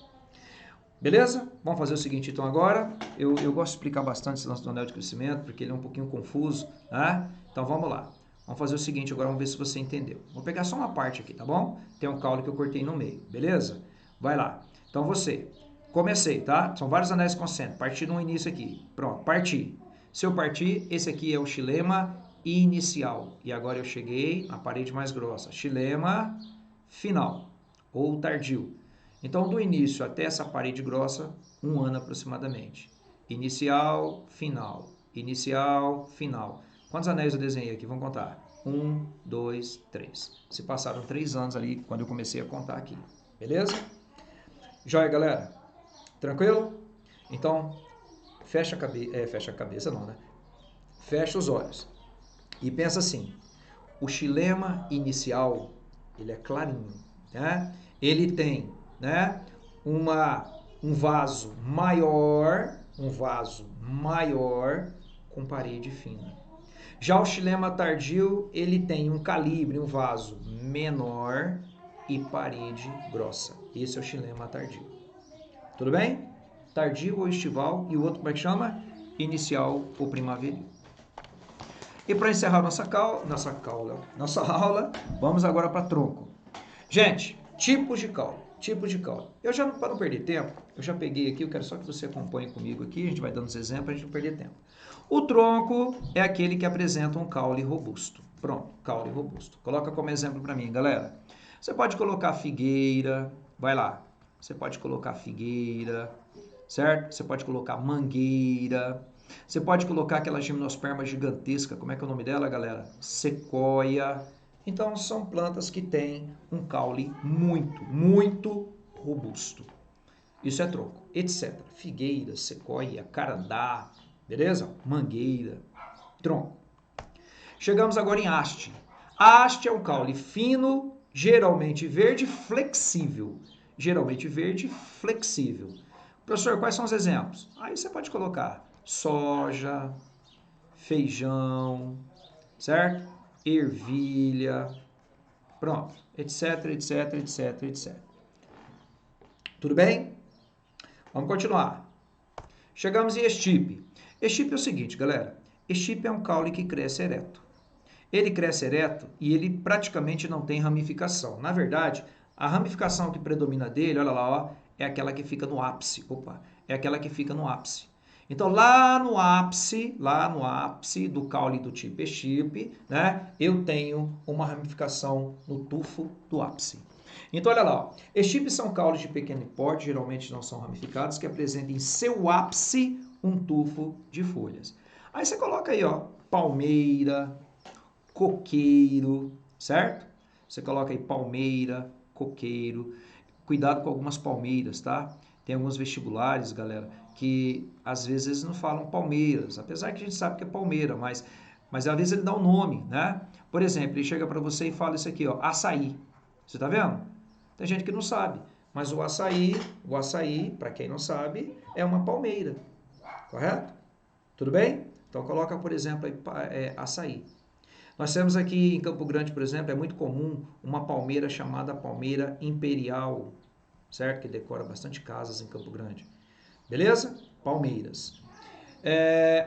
Beleza? Vamos fazer o seguinte então agora. Eu gosto de explicar bastante esse lance do anel de crescimento, porque ele é um pouquinho confuso, né? Então vamos lá. Vamos fazer o seguinte agora, vamos ver se você entendeu. Vou pegar só uma parte aqui, tá bom? Tem um caule que eu cortei no meio, beleza? Vai lá. Então você, comecei, tá? São vários anéis concêntricos. Parti no início aqui. Pronto, parti. Se eu partir, esse aqui é o xilema inicial. E agora eu cheguei na parede mais grossa. Xilema final, ou tardio. Então, do início até essa parede grossa, 1 ano aproximadamente. Inicial, final. Inicial, final. Quantos anéis eu desenhei aqui? Vamos contar. 1, 2, 3. Se passaram 3 anos ali quando eu comecei a contar aqui. Beleza? Joia, galera? Tranquilo? Então, fecha a cabeça não, né? Fecha os olhos. E pensa assim, o xilema inicial, ele é clarinho, né? Ele tem, né, um vaso maior com parede fina. Já o xilema tardio, ele tem um calibre, um vaso menor e parede grossa. Esse é o xilema tardio. Tudo bem? Tardio ou estival, e o outro como é que chama? Inicial ou primaveril. E para encerrar nossa aula, vamos agora para tronco. Gente, tipos de caule. Eu já, para não perder tempo, eu já peguei aqui, eu quero só que você acompanhe comigo aqui, a gente vai dando os exemplos para a gente não perder tempo. O tronco é aquele que apresenta um caule robusto. Pronto, caule robusto. Coloca como exemplo para mim, galera. Você pode colocar figueira, vai lá. Você pode colocar figueira, certo? Você pode colocar mangueira. Você pode colocar aquela gimnosperma gigantesca, como é que é o nome dela, galera? Sequoia. Então, são plantas que têm um caule muito robusto. Isso é tronco, etc. Figueira, sequoia, carandá, beleza? Mangueira, tronco. Chegamos agora em haste. A haste é um caule fino, geralmente verde, flexível. Geralmente verde, flexível. Professor, quais são os exemplos? Aí você pode colocar soja, feijão, certo? Ervilha, pronto, etc, etc, etc, etc. Tudo bem? Vamos continuar. Chegamos em estipe. Estipe é o seguinte, galera. Estipe é um caule que cresce ereto. Ele cresce ereto e ele praticamente não tem ramificação. Na verdade, a ramificação que predomina dele, olha lá, ó, é aquela que fica no ápice. Opa, é aquela que fica no ápice. Então, lá no ápice do caule do tipo estipe, né, eu tenho uma ramificação no tufo do ápice. Então, olha lá, ó, estipes são caules de pequeno porte, geralmente não são ramificados, que apresentam em seu ápice um tufo de folhas. Aí você coloca aí, ó, palmeira, coqueiro, certo? Você coloca aí palmeira, coqueiro. Cuidado com algumas palmeiras, tá? Tem alguns vestibulares, galera, que às vezes eles não falam palmeiras, apesar que a gente sabe que é palmeira, mas às vezes ele dá um nome, né? Por exemplo, ele chega para você e fala isso aqui, ó, açaí. Você tá vendo? Tem gente que não sabe, mas o açaí, para quem não sabe, é uma palmeira, correto? Tudo bem? Então coloca, por exemplo, aí, açaí. Nós temos aqui em Campo Grande, por exemplo, é muito comum uma palmeira chamada palmeira imperial, certo? Que decora bastante casas em Campo Grande. Beleza? Palmeiras.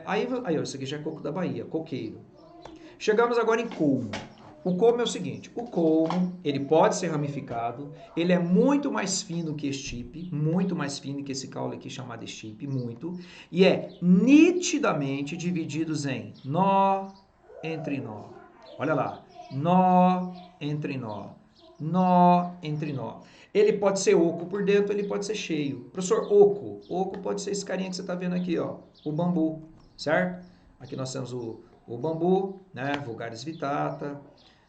Aí, ó, isso aqui já é coco da Bahia, coqueiro. Chegamos agora em colmo. O colmo é o seguinte, o colmo, ele pode ser ramificado, ele é muito mais fino que estipe, muito mais fino que esse caule aqui chamado estipe, muito, e é nitidamente divididos em nó entre nó. Olha lá, nó entre nó, nó entre nó. Ele pode ser oco por dentro, ele pode ser cheio. Professor, oco pode ser esse carinha que você está vendo aqui, ó, o bambu, certo? Aqui nós temos o bambu, né, vulgaris vitata,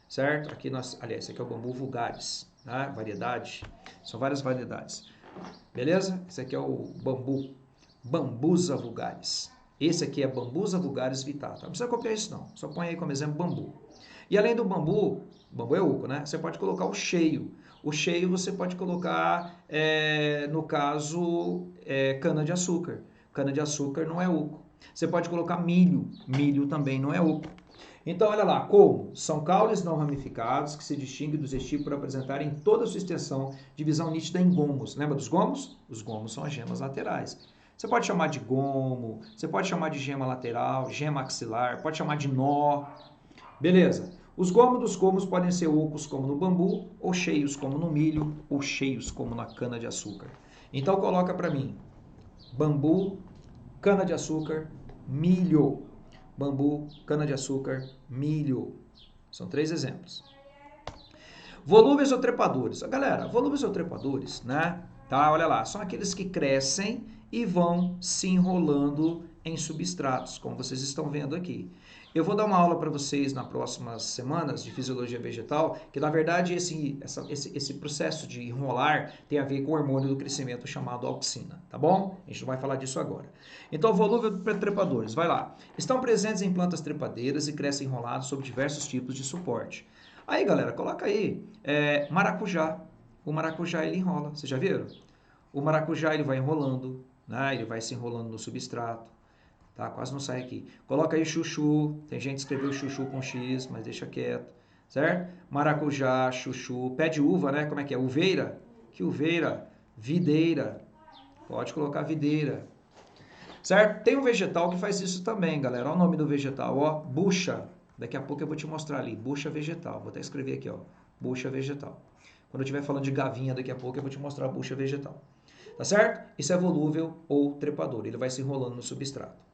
certo? Aqui aliás, esse aqui é o bambu vulgaris, né? Variedade, são várias variedades. Beleza? Esse aqui é o bambu, Bambusa vulgaris. Esse aqui é Bambusa vulgaris vitata. Não precisa copiar isso não, só põe aí como exemplo bambu. E além do bambu é oco, né? Você pode colocar o cheio. O cheio você pode colocar, no caso, cana-de-açúcar. Cana-de-açúcar não é oco. Você pode colocar milho. Milho também não é oco. Então, olha lá, como são caules não ramificados que se distinguem dos estipos por apresentarem toda a sua extensão divisão nítida em gomos. Lembra dos gomos? Os gomos são as gemas laterais. Você pode chamar de gomo, você pode chamar de gema lateral, gema axilar, pode chamar de nó. Beleza. Os gomos dos gomos podem ser ocos como no bambu, ou cheios como no milho, ou cheios como na cana-de-açúcar. Então coloca para mim, bambu, cana-de-açúcar, milho. Bambu, cana-de-açúcar, milho. São 3 exemplos. Volúveis ou trepadores. Galera, volúveis ou trepadores, né? Tá, olha lá, são aqueles que crescem e vão se enrolando em substratos, como vocês estão vendo aqui. Eu vou dar uma aula para vocês nas próximas semanas de fisiologia vegetal, que na verdade esse processo de enrolar tem a ver com o hormônio do crescimento chamado auxina, tá bom? A gente não vai falar disso agora. Então, volúvel trepadores, vai lá. Estão presentes em plantas trepadeiras e crescem enrolados sob diversos tipos de suporte. Aí, galera, coloca aí maracujá. O maracujá ele enrola, vocês já viram? O maracujá ele vai enrolando, né? Ele vai se enrolando no substrato. Tá, quase não sai aqui. Coloca aí chuchu. Tem gente que escreveu chuchu com X, mas deixa quieto. Certo? Maracujá, chuchu. Pé de uva, né? Como é que é? Uveira? Que uveira? Videira. Pode colocar videira. Certo? Tem um vegetal que faz isso também, galera. Olha o nome do vegetal, ó. Bucha. Daqui a pouco eu vou te mostrar ali. Bucha vegetal. Vou até escrever aqui, ó. Bucha vegetal. Quando eu estiver falando de gavinha daqui a pouco, eu vou te mostrar a bucha vegetal. Tá certo? Isso é volúvel ou trepador. Ele vai se enrolando no substrato.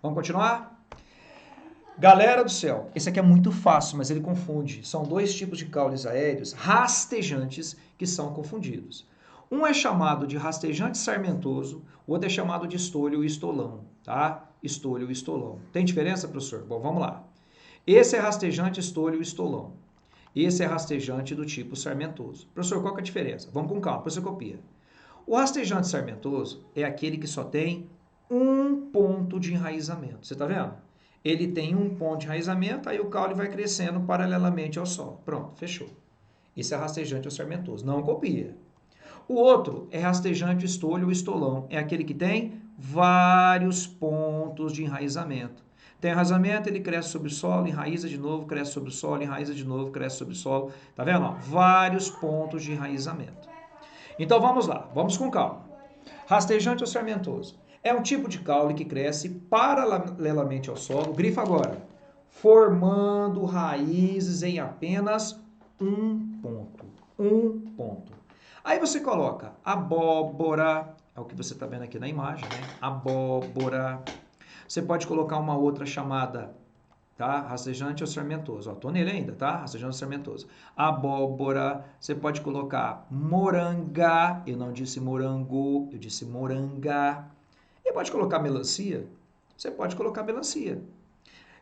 Vamos continuar? Galera do céu, esse aqui é muito fácil, mas ele confunde. São 2 tipos de caules aéreos rastejantes que são confundidos. Um é chamado de rastejante sarmentoso, o outro é chamado de estolho e estolão, tá? estolho e estolão. Tem diferença, professor? Bom, vamos lá. Esse é rastejante, estolho e estolão. Esse é rastejante do tipo sarmentoso. Professor, qual que é a diferença? Vamos com calma, professor copia. O rastejante sarmentoso é aquele que só tem um ponto de enraizamento. Você está vendo? Ele tem um ponto de enraizamento, aí o caule vai crescendo paralelamente ao solo. Pronto, fechou. Esse é rastejante ou sarmentoso. Não copia. O outro é rastejante, estolho ou estolão. É aquele que tem vários pontos de enraizamento. Tem enraizamento, ele cresce sobre o solo, enraiza de novo, cresce sobre o solo, enraiza de novo, cresce sobre o solo. Tá vendo? Ó, vários pontos de enraizamento. Então vamos lá, vamos com calma. Rastejante ou sarmentoso é um tipo de caule que cresce paralelamente ao solo, grifa agora, formando raízes em apenas um ponto. Um ponto. Aí você coloca abóbora, é o que você está vendo aqui na imagem, né? Abóbora. Você pode colocar uma outra chamada, tá? Rastejante ou sarmentoso. Ó, tô nele ainda, tá? Rastejante ou sarmentoso. Abóbora. Você pode colocar moranga. Eu não disse morango, eu disse moranga. E pode colocar melancia. Você pode colocar melancia.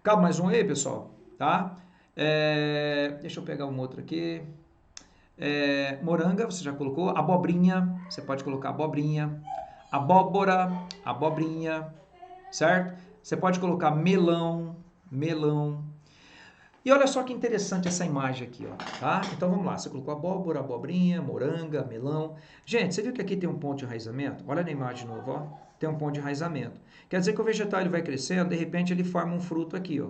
Cabe mais um aí, pessoal, tá? Deixa eu pegar um outro aqui. Moranga, você já colocou. Abobrinha, você pode colocar abobrinha. Abóbora, abobrinha, certo? Você pode colocar melão, melão. E olha só que interessante essa imagem aqui, ó, tá? Então vamos lá, você colocou abóbora, abobrinha, moranga, melão. Gente, você viu que aqui tem um ponto de enraizamento? Olha na imagem de novo, ó. Tem um ponto de enraizamento. Quer dizer que o vegetal ele vai crescendo, de repente ele forma um fruto aqui, ó.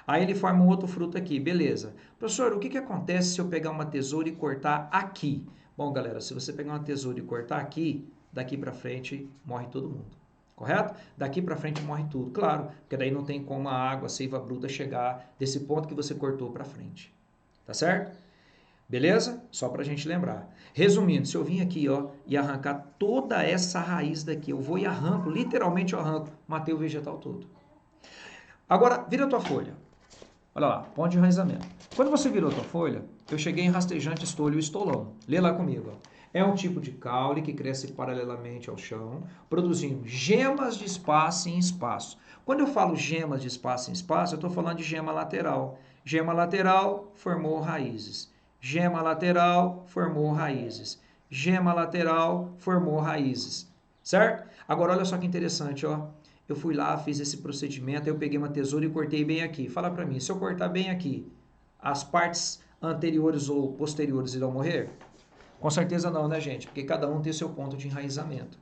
Aí ele forma um outro fruto aqui, beleza. Professor, o que acontece se eu pegar uma tesoura e cortar aqui? Bom, galera, se você pegar uma tesoura e cortar aqui, daqui para frente morre todo mundo. Correto? Daqui para frente morre tudo. Claro, porque daí não tem como a água, a seiva bruta chegar desse ponto que você cortou para frente. Tá certo? Beleza? Só para a gente lembrar. Resumindo, se eu vim aqui, ó, e arrancar toda essa raiz daqui, eu vou e arranco, literalmente eu arranco, matei o vegetal todo. Agora, vira a tua folha. Olha lá, ponto de enraizamento. Quando você virou a tua folha, eu cheguei em rastejante, estolho e estolão. Lê lá comigo. Ó. É um tipo de caule que cresce paralelamente ao chão, produzindo gemas de espaço em espaço. Quando eu falo gemas de espaço em espaço, eu estou falando de gema lateral. Gema lateral formou raízes. Gema lateral formou raízes. Gema lateral formou raízes. Certo? Agora olha só que interessante, ó. Eu fui lá, fiz esse procedimento, eu peguei uma tesoura e cortei bem aqui. Fala para mim, se eu cortar bem aqui, as partes anteriores ou posteriores irão morrer? Com certeza não, né, gente? Porque cada um tem seu ponto de enraizamento.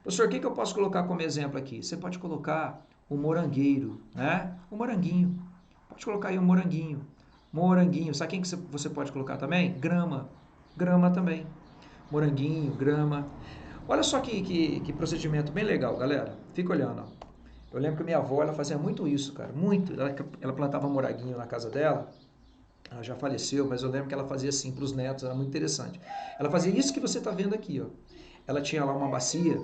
Professor, o que eu posso colocar como exemplo aqui? Você pode colocar o morangueiro, né? O moranguinho. Pode colocar aí o moranguinho. Moranguinho. Sabe quem que você pode colocar também? Grama. Grama também. Moranguinho, grama. Olha só que procedimento bem legal, galera. Fica olhando, ó. Eu lembro que minha avó, ela fazia muito isso, cara, muito. Ela plantava moranguinho na casa dela. Ela já faleceu, mas eu lembro que ela fazia assim para os netos, era muito interessante. Ela fazia isso que você está vendo aqui, ó. Ela tinha lá uma bacia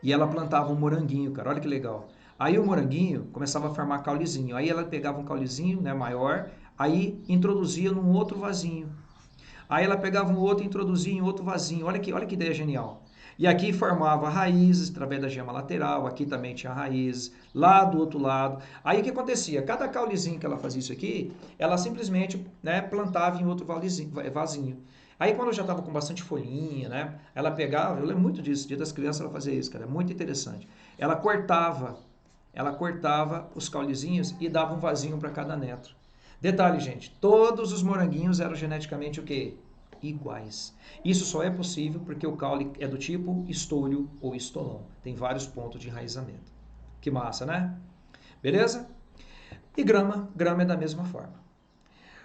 e ela plantava um moranguinho, cara, olha que legal. Aí o moranguinho começava a formar caulezinho. Aí ela pegava um caulezinho, né, maior, aí introduzia num outro vasinho. Aí ela pegava um outro e introduzia em outro vasinho. Olha que ideia genial. E aqui formava raízes através da gema lateral, aqui também tinha raízes, lá do outro lado. Aí o que acontecia? Cada caulezinho que ela fazia isso aqui, ela simplesmente, né, plantava em outro vasinho. Aí quando eu já estava com bastante folhinha, né, ela pegava, eu lembro muito disso, Dia das Crianças ela fazia isso, cara, é muito interessante. Ela cortava os caulezinhos e dava um vasinho para cada neto. Detalhe, gente, todos os moranguinhos eram geneticamente o quê? Iguais. Isso só é possível porque o caule é do tipo estolho ou estolão. Tem vários pontos de enraizamento. Que massa, né? Beleza? E grama é da mesma forma.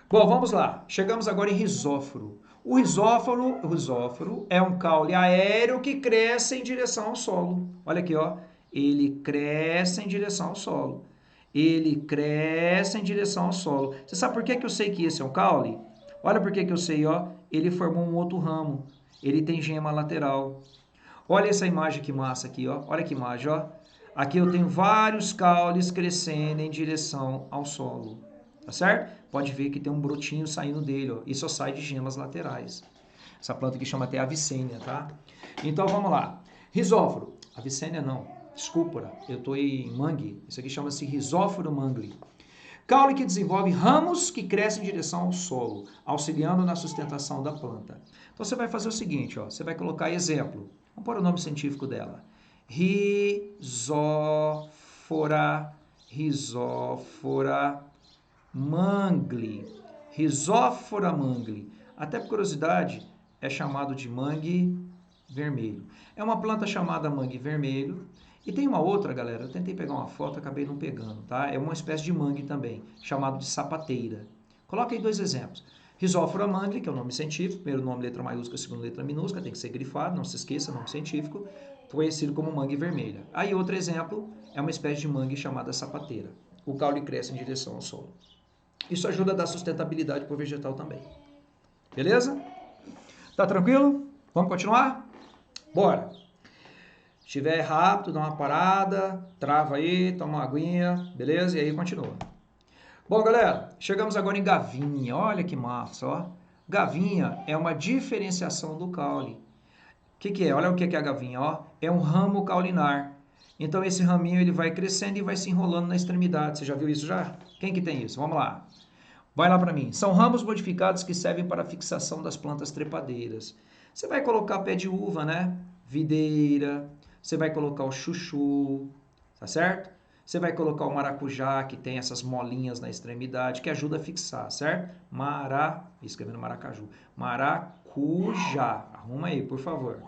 Bom, vamos lá. Chegamos agora em rizóforo. O rizóforo é um caule aéreo que cresce em direção ao solo. Olha aqui, ó. Ele cresce em direção ao solo. Ele cresce em direção ao solo. Você sabe por que eu sei que esse é um caule? Olha por que eu sei, ó. Ele formou um outro ramo. Ele tem gema lateral. Olha essa imagem que massa aqui, ó. Olha que imagem, ó. Aqui eu tenho vários caules crescendo em direção ao solo. Tá certo? Pode ver que tem um brotinho saindo dele, ó. E só sai de gemas laterais. Essa planta aqui chama até avicênia, tá? Então vamos lá. Rizóforo. Avicênia não. Desculpa, eu estou em mangue. Isso aqui chama-se Rhizófora mangle. Caule que desenvolve ramos que crescem em direção ao solo, auxiliando na sustentação da planta. Então você vai fazer o seguinte, ó, você vai colocar exemplo. Vamos pôr o nome científico dela. Rhizófora mangle. Rhizófora mangle. Até por curiosidade, é chamado de mangue vermelho. É uma planta chamada mangue vermelho. E tem uma outra, galera, eu tentei pegar uma foto, acabei não pegando, tá? É uma espécie de mangue também, chamado de sapateira. Coloca aí 2 exemplos. Rhizófora mangle, que é o nome científico, primeiro nome letra maiúscula, segundo letra minúscula, tem que ser grifado, não se esqueça, nome científico, conhecido como mangue vermelha. Aí outro exemplo é uma espécie de mangue chamada sapateira. O caule cresce em direção ao solo. Isso ajuda a dar sustentabilidade para o vegetal também. Beleza? Tá tranquilo? Vamos continuar? Bora! Se estiver rápido, dá uma parada, trava aí, toma uma aguinha, beleza? E aí continua. Bom, galera, chegamos agora em gavinha. Olha que massa, ó. Gavinha é uma diferenciação do caule. O que é? Olha o que é a gavinha, ó. É um ramo caulinar. Então esse raminho ele vai crescendo e vai se enrolando na extremidade. Você já viu isso já? Quem que tem isso? Vamos lá. Vai lá para mim. São ramos modificados que servem para a fixação das plantas trepadeiras. Você vai colocar pé de uva, né? Videira. Você vai colocar o chuchu, tá certo? Você vai colocar o maracujá, que tem essas molinhas na extremidade, que ajuda a fixar, certo? Escrevendo maracaju. Maracujá. Arruma aí, por favor.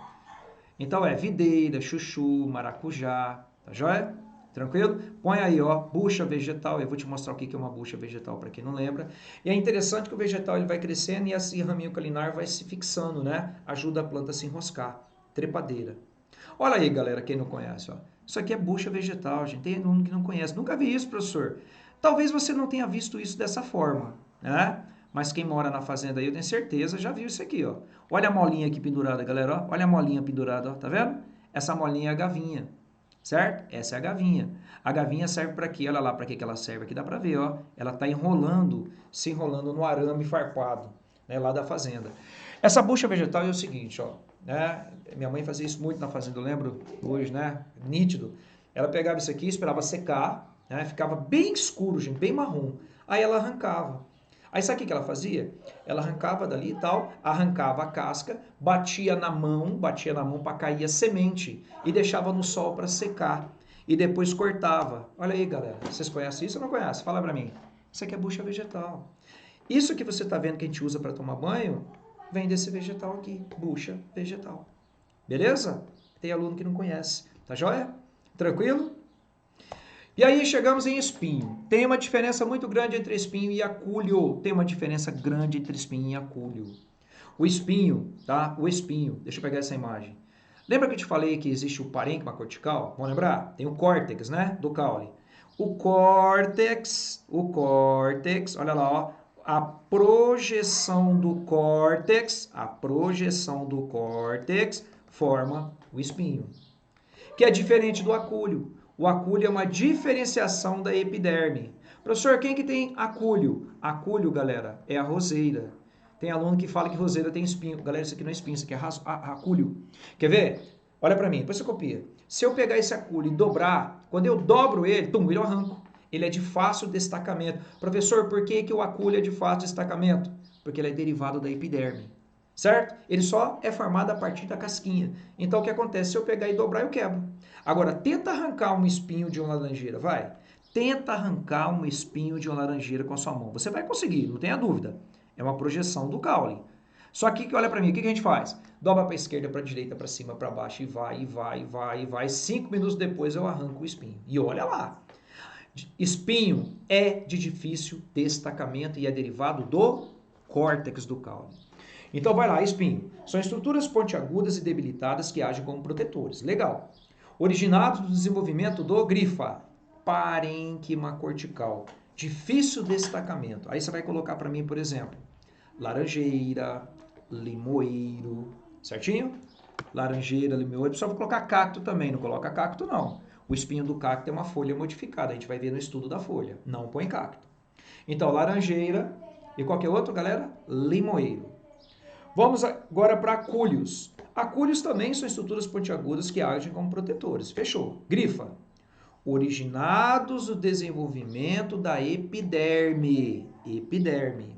Então é videira, chuchu, maracujá, tá joia? Tranquilo? Põe aí, ó, bucha vegetal. Eu vou te mostrar o que é uma bucha vegetal para quem não lembra. E é interessante que o vegetal ele vai crescendo e esse raminho caulinar vai se fixando, né? Ajuda a planta a se enroscar. Trepadeira. Olha aí, galera, quem não conhece, ó. Isso aqui é bucha vegetal, gente. Tem aluno que não conhece. Nunca vi isso, professor. Talvez você não tenha visto isso dessa forma, né? Mas quem mora na fazenda aí, eu tenho certeza, já viu isso aqui, ó. Olha a molinha aqui pendurada, galera, ó. Olha a molinha pendurada, ó. Tá vendo? Essa molinha é a gavinha, certo? Essa é a gavinha. A gavinha serve para quê? Olha lá para que ela serve. Aqui dá para ver, ó. Ela tá enrolando, se enrolando no arame farpado, né, lá da fazenda. Essa bucha vegetal é o seguinte, ó. Né? Minha mãe fazia isso muito na fazenda, eu lembro hoje, né? Nítido. Ela pegava isso aqui, esperava secar, né? Ficava bem escuro, gente, bem marrom. Aí ela arrancava. Aí sabe o que ela fazia? Ela arrancava dali e tal, arrancava a casca, batia na mão para cair a semente e deixava no sol para secar. E depois cortava. Olha aí, galera. Vocês conhecem isso ou não conhecem? Fala pra mim. Isso aqui é bucha vegetal. Isso que você tá vendo que a gente usa para tomar banho, vem desse vegetal aqui, bucha vegetal. Beleza? Tem aluno que não conhece. Tá joia? Tranquilo? E aí chegamos em espinho. Tem uma diferença muito grande entre espinho e acúlio. Tem uma diferença grande entre espinho e acúlio. O espinho, tá? O espinho. Deixa eu pegar essa imagem. Lembra que eu te falei que existe o parênquima cortical? Vamos lembrar? Tem o córtex, né? Do caule. O córtex, olha lá, ó. A projeção do córtex forma o espinho, que é diferente do acúlio. O acúlio é uma diferenciação da epiderme. Professor, quem que tem acúlio? Acúlio, galera, é a roseira. Tem aluno que fala que roseira tem espinho. Galera, isso aqui não é espinho, isso aqui é acúlio. Quer ver? Olha para mim, depois você copia. Se eu pegar esse acúlio e dobrar, quando eu dobro ele, ele eu arranco. Ele é de fácil destacamento. Professor, por que o acúlio é de fácil destacamento? Porque ele é derivado da epiderme, certo? Ele só é formado a partir da casquinha. Então, o que acontece? Se eu pegar e dobrar, eu quebro. Agora, tenta arrancar um espinho de uma laranjeira, vai. Tenta arrancar um espinho de uma laranjeira com a sua mão. Você vai conseguir, não tenha dúvida. É uma projeção do caule. Só que, olha para mim, o que a gente faz? Dobra para a esquerda, para a direita, para cima, para baixo, e vai. 5 minutos depois eu arranco o espinho. E olha lá. Espinho é de difícil destacamento e é derivado do córtex do caule. Então vai lá, espinho. São estruturas pontiagudas e debilitadas que agem como protetores. Legal. Originados do desenvolvimento do grifa, parênquima cortical. Difícil destacamento. Aí você vai colocar para mim, por exemplo, laranjeira, limoeiro, certinho? Laranjeira, limoeiro. Só vou colocar cacto também, não coloca cacto não. O espinho do cacto é uma folha modificada, a gente vai ver no estudo da folha. Não põe cacto. Então, laranjeira e qualquer outro, galera, limoeiro. Vamos agora para acúlios. Acúlios também são estruturas pontiagudas que agem como protetores. Fechou. Grifa. Originados do desenvolvimento da epiderme. Epiderme.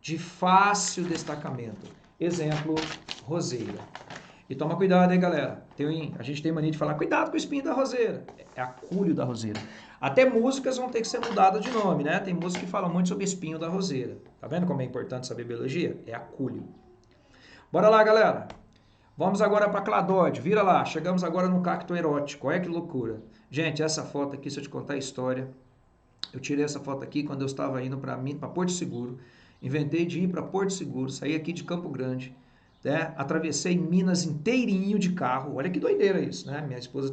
De fácil destacamento. Exemplo, roseira. E toma cuidado, hein, galera. A gente tem mania de falar, cuidado com o espinho da roseira. É acúlio da roseira. Até músicas vão ter que ser mudadas de nome, né? Tem música que fala muito sobre espinho da roseira. Tá vendo como é importante saber biologia? É acúlio. Bora lá, galera. Vamos agora para cladódio. Vira lá. Chegamos agora no cacto erótico. Olha que loucura. Gente, essa foto aqui, se eu te contar a história, eu tirei essa foto aqui quando eu estava indo para Porto Seguro. Inventei de ir para Porto Seguro, saí aqui de Campo Grande, né? Atravessei Minas inteirinho de carro. Olha que doideira isso, né? Minha esposa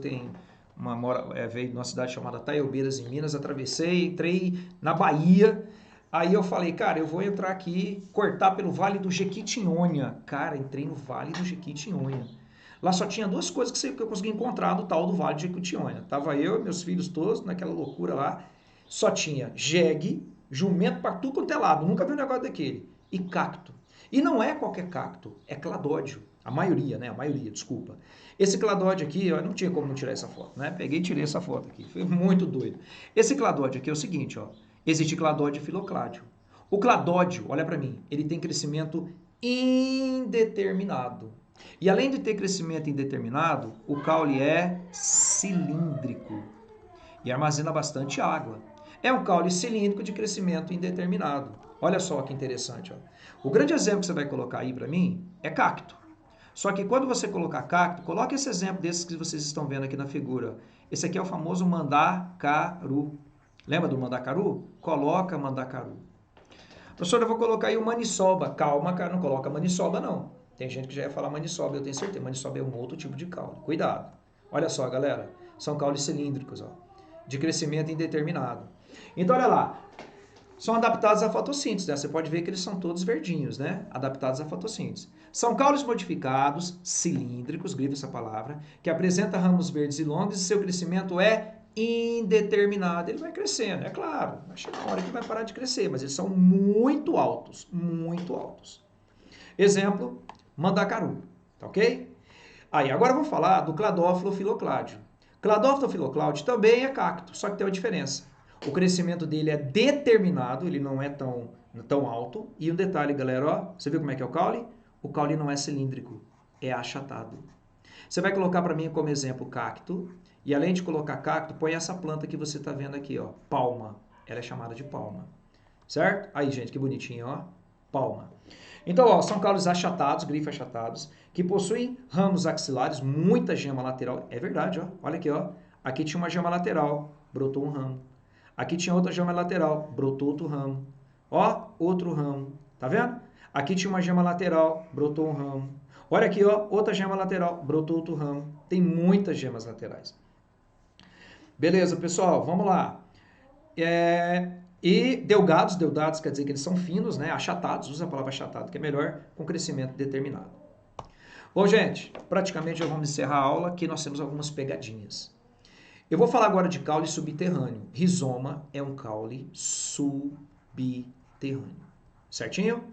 veio de uma cidade chamada Taiobeiras, em Minas. Atravessei, entrei na Bahia. Aí eu falei, cara, eu vou entrar aqui, cortar pelo Vale do Jequitinhonha. Cara, entrei no Vale do Jequitinhonha. Lá só tinha duas coisas que eu consegui encontrar do tal do Vale do Jequitinhonha. Tava eu e meus filhos todos naquela loucura lá. Só tinha jegue, jumento para tudo quanto é lado. Nunca vi um negócio daquele. E cacto. E não é qualquer cacto, é cladódio. A maioria, né? A maioria, desculpa. Esse cladódio aqui, ó, não tinha como não tirar essa foto, né? Peguei e tirei essa foto aqui. Foi muito doido. Esse cladódio aqui é o seguinte, ó. Existe cladódio e filocládio. O cladódio, olha para mim, ele tem crescimento indeterminado. E além de ter crescimento indeterminado, o caule é cilíndrico e armazena bastante água. É um caule cilíndrico de crescimento indeterminado. Olha só que interessante. Ó. O grande exemplo que você vai colocar aí para mim é cacto. Só que quando você colocar cacto, coloque esse exemplo desses que vocês estão vendo aqui na figura. Esse aqui é o famoso mandacaru. Lembra do mandacaru? Coloca mandacaru. Professor, eu vou colocar aí o maniçoba. Calma, cara, não coloca maniçoba, não. Tem gente que já ia falar maniçoba, eu tenho certeza. Maniçoba é um outro tipo de caule. Cuidado. Olha só, galera. São caules cilíndricos, ó, de crescimento indeterminado. Então, olha lá. São adaptados à fotossíntese, né? Você pode ver que eles são todos verdinhos, né? Adaptados à fotossíntese. São caules modificados, cilíndricos, grifa essa palavra, que apresentam ramos verdes e longos e seu crescimento é indeterminado. Ele vai crescendo, é claro. Vai chegar uma hora que vai parar de crescer, mas eles são muito altos, muito altos. Exemplo, mandacaru, tá ok? Aí, agora eu vou falar do cladófilo filocládio. Cladófilo filocládio também é cacto, só que tem uma diferença. O crescimento dele é determinado, ele não é tão alto. E um detalhe, galera, ó, você viu como é que é o caule? O caule não é cilíndrico, é achatado. Você vai colocar para mim como exemplo cacto, e além de colocar cacto, põe essa planta que você está vendo aqui, ó, palma. Ela é chamada de palma, certo? Aí, gente, que bonitinho, ó, palma. Então, ó, são caules achatados, grifos achatados, que possuem ramos axilares, muita gema lateral. É verdade, ó, olha aqui, ó. Aqui tinha uma gema lateral, brotou um ramo. Aqui tinha outra gema lateral, brotou outro ramo. Ó, outro ramo. Tá vendo? Aqui tinha uma gema lateral, brotou um ramo. Olha aqui, ó, outra gema lateral, brotou outro ramo. Tem muitas gemas laterais. Beleza, pessoal, vamos lá. E delgados quer dizer que eles são finos, né? Achatados, usa a palavra achatado, que é melhor, com crescimento determinado. Bom, gente, praticamente já vamos encerrar a aula, que nós temos algumas pegadinhas. Eu vou falar agora de caule subterrâneo. Rizoma é um caule subterrâneo. Certinho?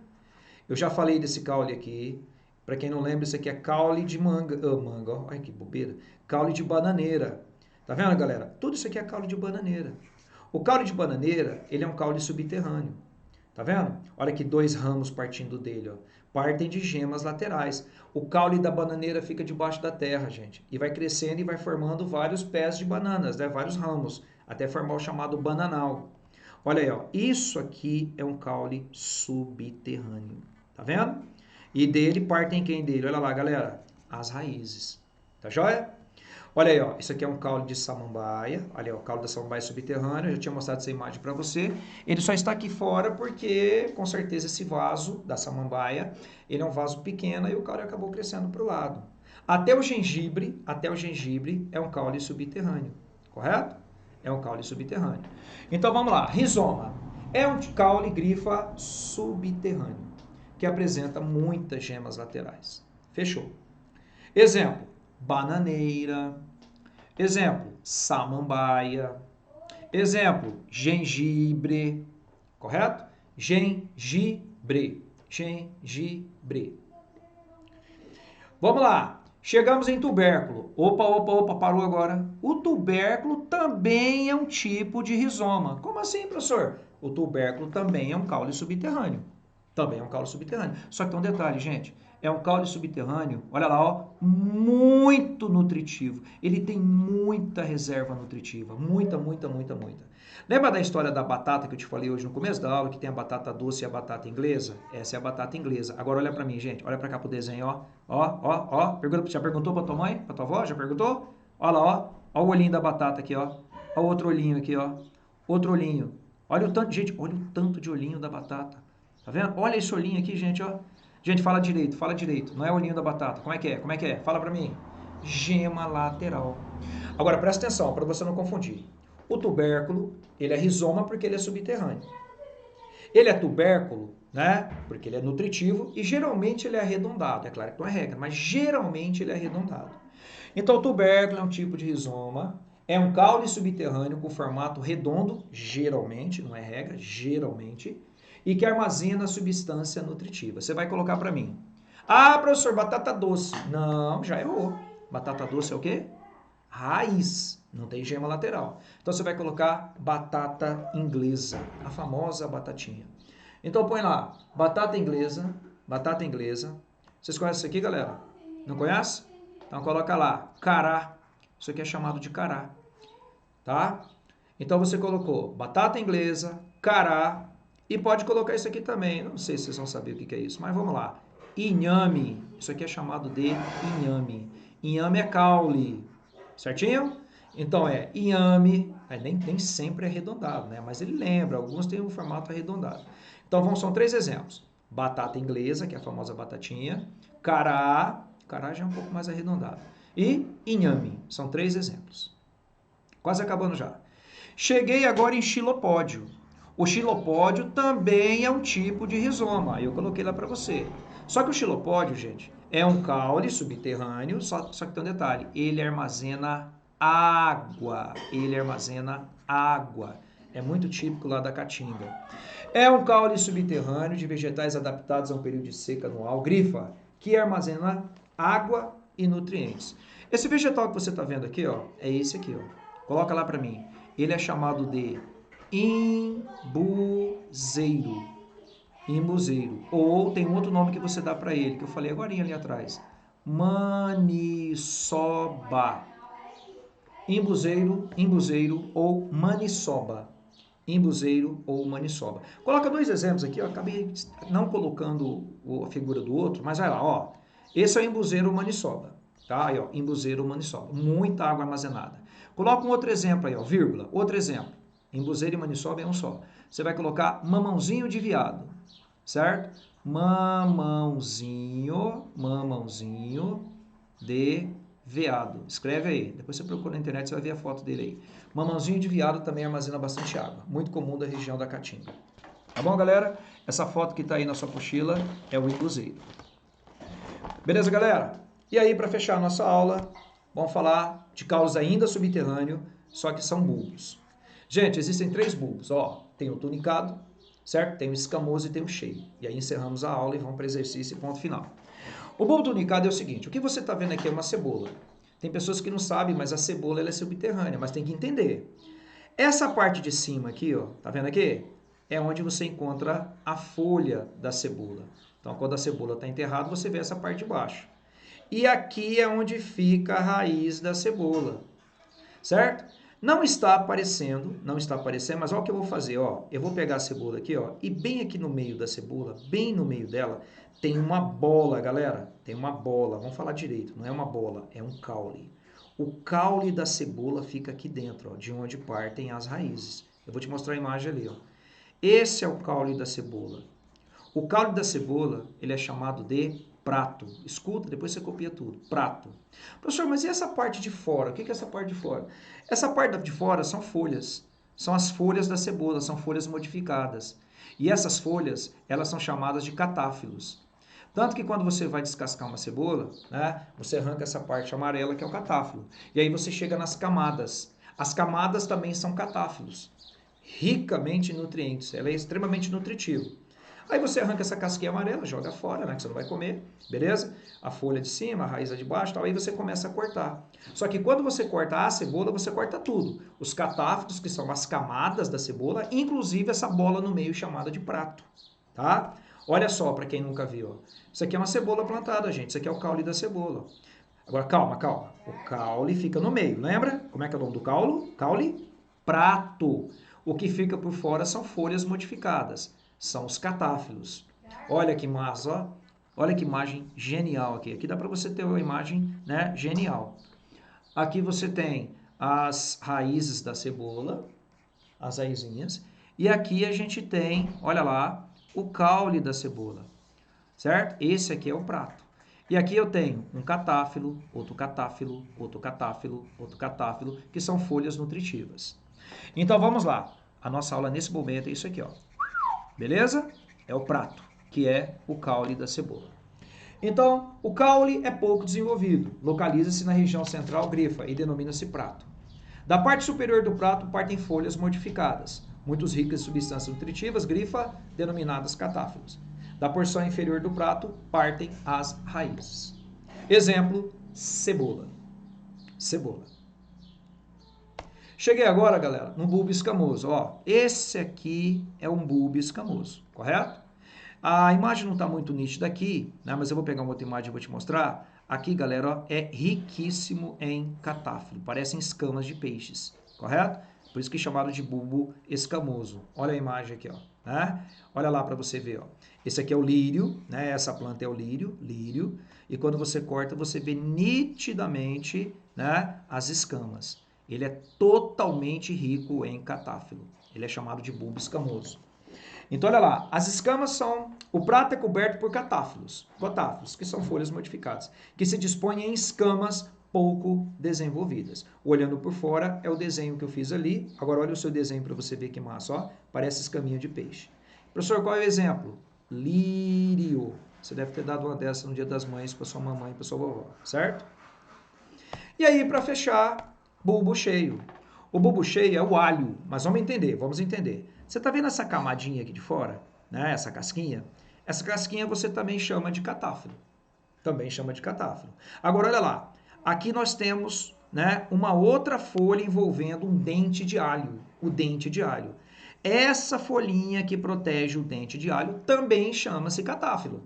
Eu já falei desse caule aqui. Para quem não lembra, isso aqui é caule de manga. Ó. Ai, que bobeira. Caule de bananeira. Tá vendo, galera? Tudo isso aqui é caule de bananeira. O caule de bananeira, ele é um caule subterrâneo. Tá vendo? Olha aqui, dois ramos partindo dele, ó. Partem de gemas laterais. O caule da bananeira fica debaixo da terra, gente. E vai crescendo e vai formando vários pés de bananas, né? Vários ramos, até formar o chamado bananal. Olha aí, ó. Isso aqui é um caule subterrâneo. Tá vendo? E dele partem quem dele? Olha lá, galera. As raízes. Tá joia? Olha aí, ó, isso aqui é um caule de samambaia. Olha aí, ó, o caule da samambaia subterrânea. Eu já tinha mostrado essa imagem para você. Ele só está aqui fora porque, com certeza, esse vaso da samambaia, ele é um vaso pequeno e o caule acabou crescendo para o lado. Até o gengibre é um caule subterrâneo, correto? É um caule subterrâneo. Então, vamos lá. Rizoma é um caule grifa subterrâneo, que apresenta muitas gemas laterais. Fechou. Exemplo. Bananeira. Exemplo, samambaia. Exemplo, gengibre. Correto? Gengibre. Gengibre. Vamos lá. Chegamos em tubérculo. Opa, parou agora. O tubérculo também é um tipo de rizoma. Como assim, professor? O tubérculo também é um caule subterrâneo. Também é um caule subterrâneo. Só que tem um detalhe, gente. É um caule subterrâneo, olha lá, ó, muito nutritivo. Ele tem muita reserva nutritiva. Muita. Lembra da história da batata que eu te falei hoje no começo da aula, que tem a batata doce e a batata inglesa? Essa é a batata inglesa. Agora olha pra mim, gente. Olha pra cá pro desenho, ó. Ó. Já perguntou pra tua mãe? Pra tua avó? Já perguntou? Olha lá, ó. Ó o olhinho da batata aqui, ó. Ó o outro olhinho aqui, ó. Outro olhinho. Olha o tanto, gente, olha o tanto de olhinho da batata. Tá vendo? Olha esse olhinho aqui, gente, ó. Gente, fala direito. Não é olhinho da batata. Como é que é? Fala pra mim. Gema lateral. Agora, presta atenção, para você não confundir. O tubérculo, ele é rizoma porque ele é subterrâneo. Ele é tubérculo, né? Porque ele é nutritivo e geralmente ele é arredondado. É claro que não é regra, mas geralmente ele é arredondado. Então, o tubérculo é um tipo de rizoma. É um caule subterrâneo com formato redondo, geralmente, não é regra, geralmente, e que armazena substância nutritiva. Você vai colocar para mim. Ah, professor, batata doce. Não, já errou. Batata doce é o quê? Raiz. Não tem gema lateral. Então você vai colocar batata inglesa, a famosa batatinha. Então põe lá, batata inglesa. Vocês conhecem isso aqui, galera? Não conhece? Então coloca lá, cará. Isso aqui é chamado de cará. Tá? Então você colocou batata inglesa, cará, e pode colocar isso aqui também. Não sei se vocês vão saber o que é isso, mas vamos lá. Inhame. Isso aqui é chamado de inhame. Inhame é caule. Certinho? Então é inhame. Nem sempre é arredondado, né? Mas ele lembra. Alguns têm um formato arredondado. Então são 3 exemplos. Batata inglesa, que é a famosa batatinha. Cará. Cará já é um pouco mais arredondado. E inhame. São 3 exemplos. Quase acabando já. Cheguei agora em xilopódio. O xilopódio também é um tipo de rizoma. Eu coloquei lá para você. Só que o xilopódio, gente, é um caule subterrâneo, só que tem um detalhe. Ele armazena água. É muito típico lá da Caatinga. É um caule subterrâneo de vegetais adaptados a um período de seca anual, grifa, que armazena água e nutrientes. Esse vegetal que você está vendo aqui, ó, é esse aqui, ó. Coloca lá para mim. Ele é chamado de imbuzeiro. Ou tem outro nome que você dá para ele, que eu falei agora ali atrás. Maniçoba. Imbuzeiro ou maniçoba. Coloca 2 exemplos aqui, eu acabei não colocando a figura do outro, mas vai lá, ó. Esse é o imbuzeiro maniçoba, tá? Aí, ó, imbuzeiro maniçoba. Muita água armazenada. Coloca um outro exemplo aí, ó, vírgula. Outro exemplo. Imbuzeiro e maniçoba é um só. Você vai colocar mamãozinho de viado, certo? Mamãozinho de veado. Escreve aí. Depois você procura na internet, você vai ver a foto dele aí. Mamãozinho de veado também armazena bastante água. Muito comum da região da Caatinga. Tá bom, galera? Essa foto que tá aí na sua mochila é o imbuzeiro. Beleza, galera? E aí, para fechar a nossa aula, vamos falar de caules ainda subterrâneo, só que são bulbos. Gente, existem 3 bulbos. Ó, tem o tunicado, certo? Tem o escamoso e tem o cheio. E aí encerramos a aula e vamos para o exercício e ponto final. O bulbo tunicado é o seguinte, o que você está vendo aqui é uma cebola. Tem pessoas que não sabem, mas a cebola ela é subterrânea, mas tem que entender. Essa parte de cima aqui, ó, tá vendo aqui? É onde você encontra a folha da cebola. Então, quando a cebola está enterrada, você vê essa parte de baixo. E aqui é onde fica a raiz da cebola, certo? Não está aparecendo, mas olha o que eu vou fazer, ó. Eu vou pegar a cebola aqui, ó, e bem aqui no meio da cebola, bem no meio dela, tem uma bola, galera. Tem uma bola, vamos falar direito, não é uma bola, é um caule. O caule da cebola fica aqui dentro, ó, de onde partem as raízes. Eu vou te mostrar a imagem ali, ó. Esse é o caule da cebola. O caule da cebola, ele é chamado de prato. Escuta, depois você copia tudo. Prato. Professor, mas e essa parte de fora? O que é essa parte de fora? Essa parte de fora são folhas. São as folhas da cebola, são folhas modificadas. E essas folhas, elas são chamadas de catáfilos. Tanto que quando você vai descascar uma cebola, né, você arranca essa parte amarela que é o catáfilo. E aí você chega nas camadas. As camadas também são catáfilos. Ricamente em nutrientes. Ela é extremamente nutritiva. Aí você arranca essa casquinha amarela, joga fora, né, que você não vai comer, beleza? A folha de cima, a raiz de baixo, tal, aí você começa a cortar. Só que quando você corta a cebola, você corta tudo. Os catáfitos, que são as camadas da cebola, inclusive essa bola no meio chamada de prato, tá? Olha só, para quem nunca viu, ó. Isso aqui é uma cebola plantada, gente. Isso aqui é o caule da cebola. Agora, calma, calma. O caule fica no meio, lembra? Como é que é o nome do caule? Caule? Prato. O que fica por fora são folhas modificadas. São os catáfilos. Olha que massa, ó. Olha que imagem genial aqui. Aqui dá para você ter uma imagem, né, genial. Aqui você tem as raízes da cebola, as raizinhas. E aqui a gente tem, olha lá, o caule da cebola, certo? Esse aqui é o prato. E aqui eu tenho um catáfilo, outro catáfilo, outro catáfilo, outro catáfilo, que são folhas nutritivas. Então vamos lá. A nossa aula nesse momento é isso aqui, ó. Beleza? É o prato, que é o caule da cebola. Então, o caule é pouco desenvolvido. Localiza-se na região central grifa e denomina-se prato. Da parte superior do prato partem folhas modificadas, muito ricas em substâncias nutritivas, grifa, denominadas catáfilos. Da porção inferior do prato partem as raízes. Exemplo, cebola. Cebola. Cheguei agora, galera, no bulbo escamoso. Ó, esse aqui é um bulbo escamoso, correto? A imagem não está muito nítida aqui, né, mas eu vou pegar uma outra imagem e vou te mostrar. Aqui, galera, ó, é riquíssimo em catáfilo. Parecem escamas de peixes, correto? Por isso que é chamado de bulbo escamoso. Olha a imagem aqui, ó, né? Olha lá para você ver, ó. Esse aqui é o lírio, né? Essa planta é o lírio, lírio. E quando você corta, você vê nitidamente, né, as escamas. Ele é totalmente rico em catáfilo. Ele é chamado de bulbo escamoso. Então, olha lá, as escamas são... O prato é coberto por catáfilos, que são folhas modificadas, que se dispõem em escamas pouco desenvolvidas. Olhando por fora, é o desenho que eu fiz ali. Agora, olha o seu desenho para você ver que massa, ó. Parece escaminha de peixe. Professor, qual é o exemplo? Lírio. Você deve ter dado uma dessa no Dia das Mães para sua mamãe e para sua vovó, certo? E aí, para fechar, bulbo cheio. O bulbo cheio é o alho, mas vamos entender, vamos entender. Você está vendo essa camadinha aqui de fora? Né? Essa casquinha? Essa casquinha você também chama de catáfilo. Também chama de catáfilo. Agora, olha lá. Aqui nós temos, né, uma outra folha envolvendo um dente de alho. O dente de alho. Essa folhinha que protege o dente de alho também chama-se catáfilo.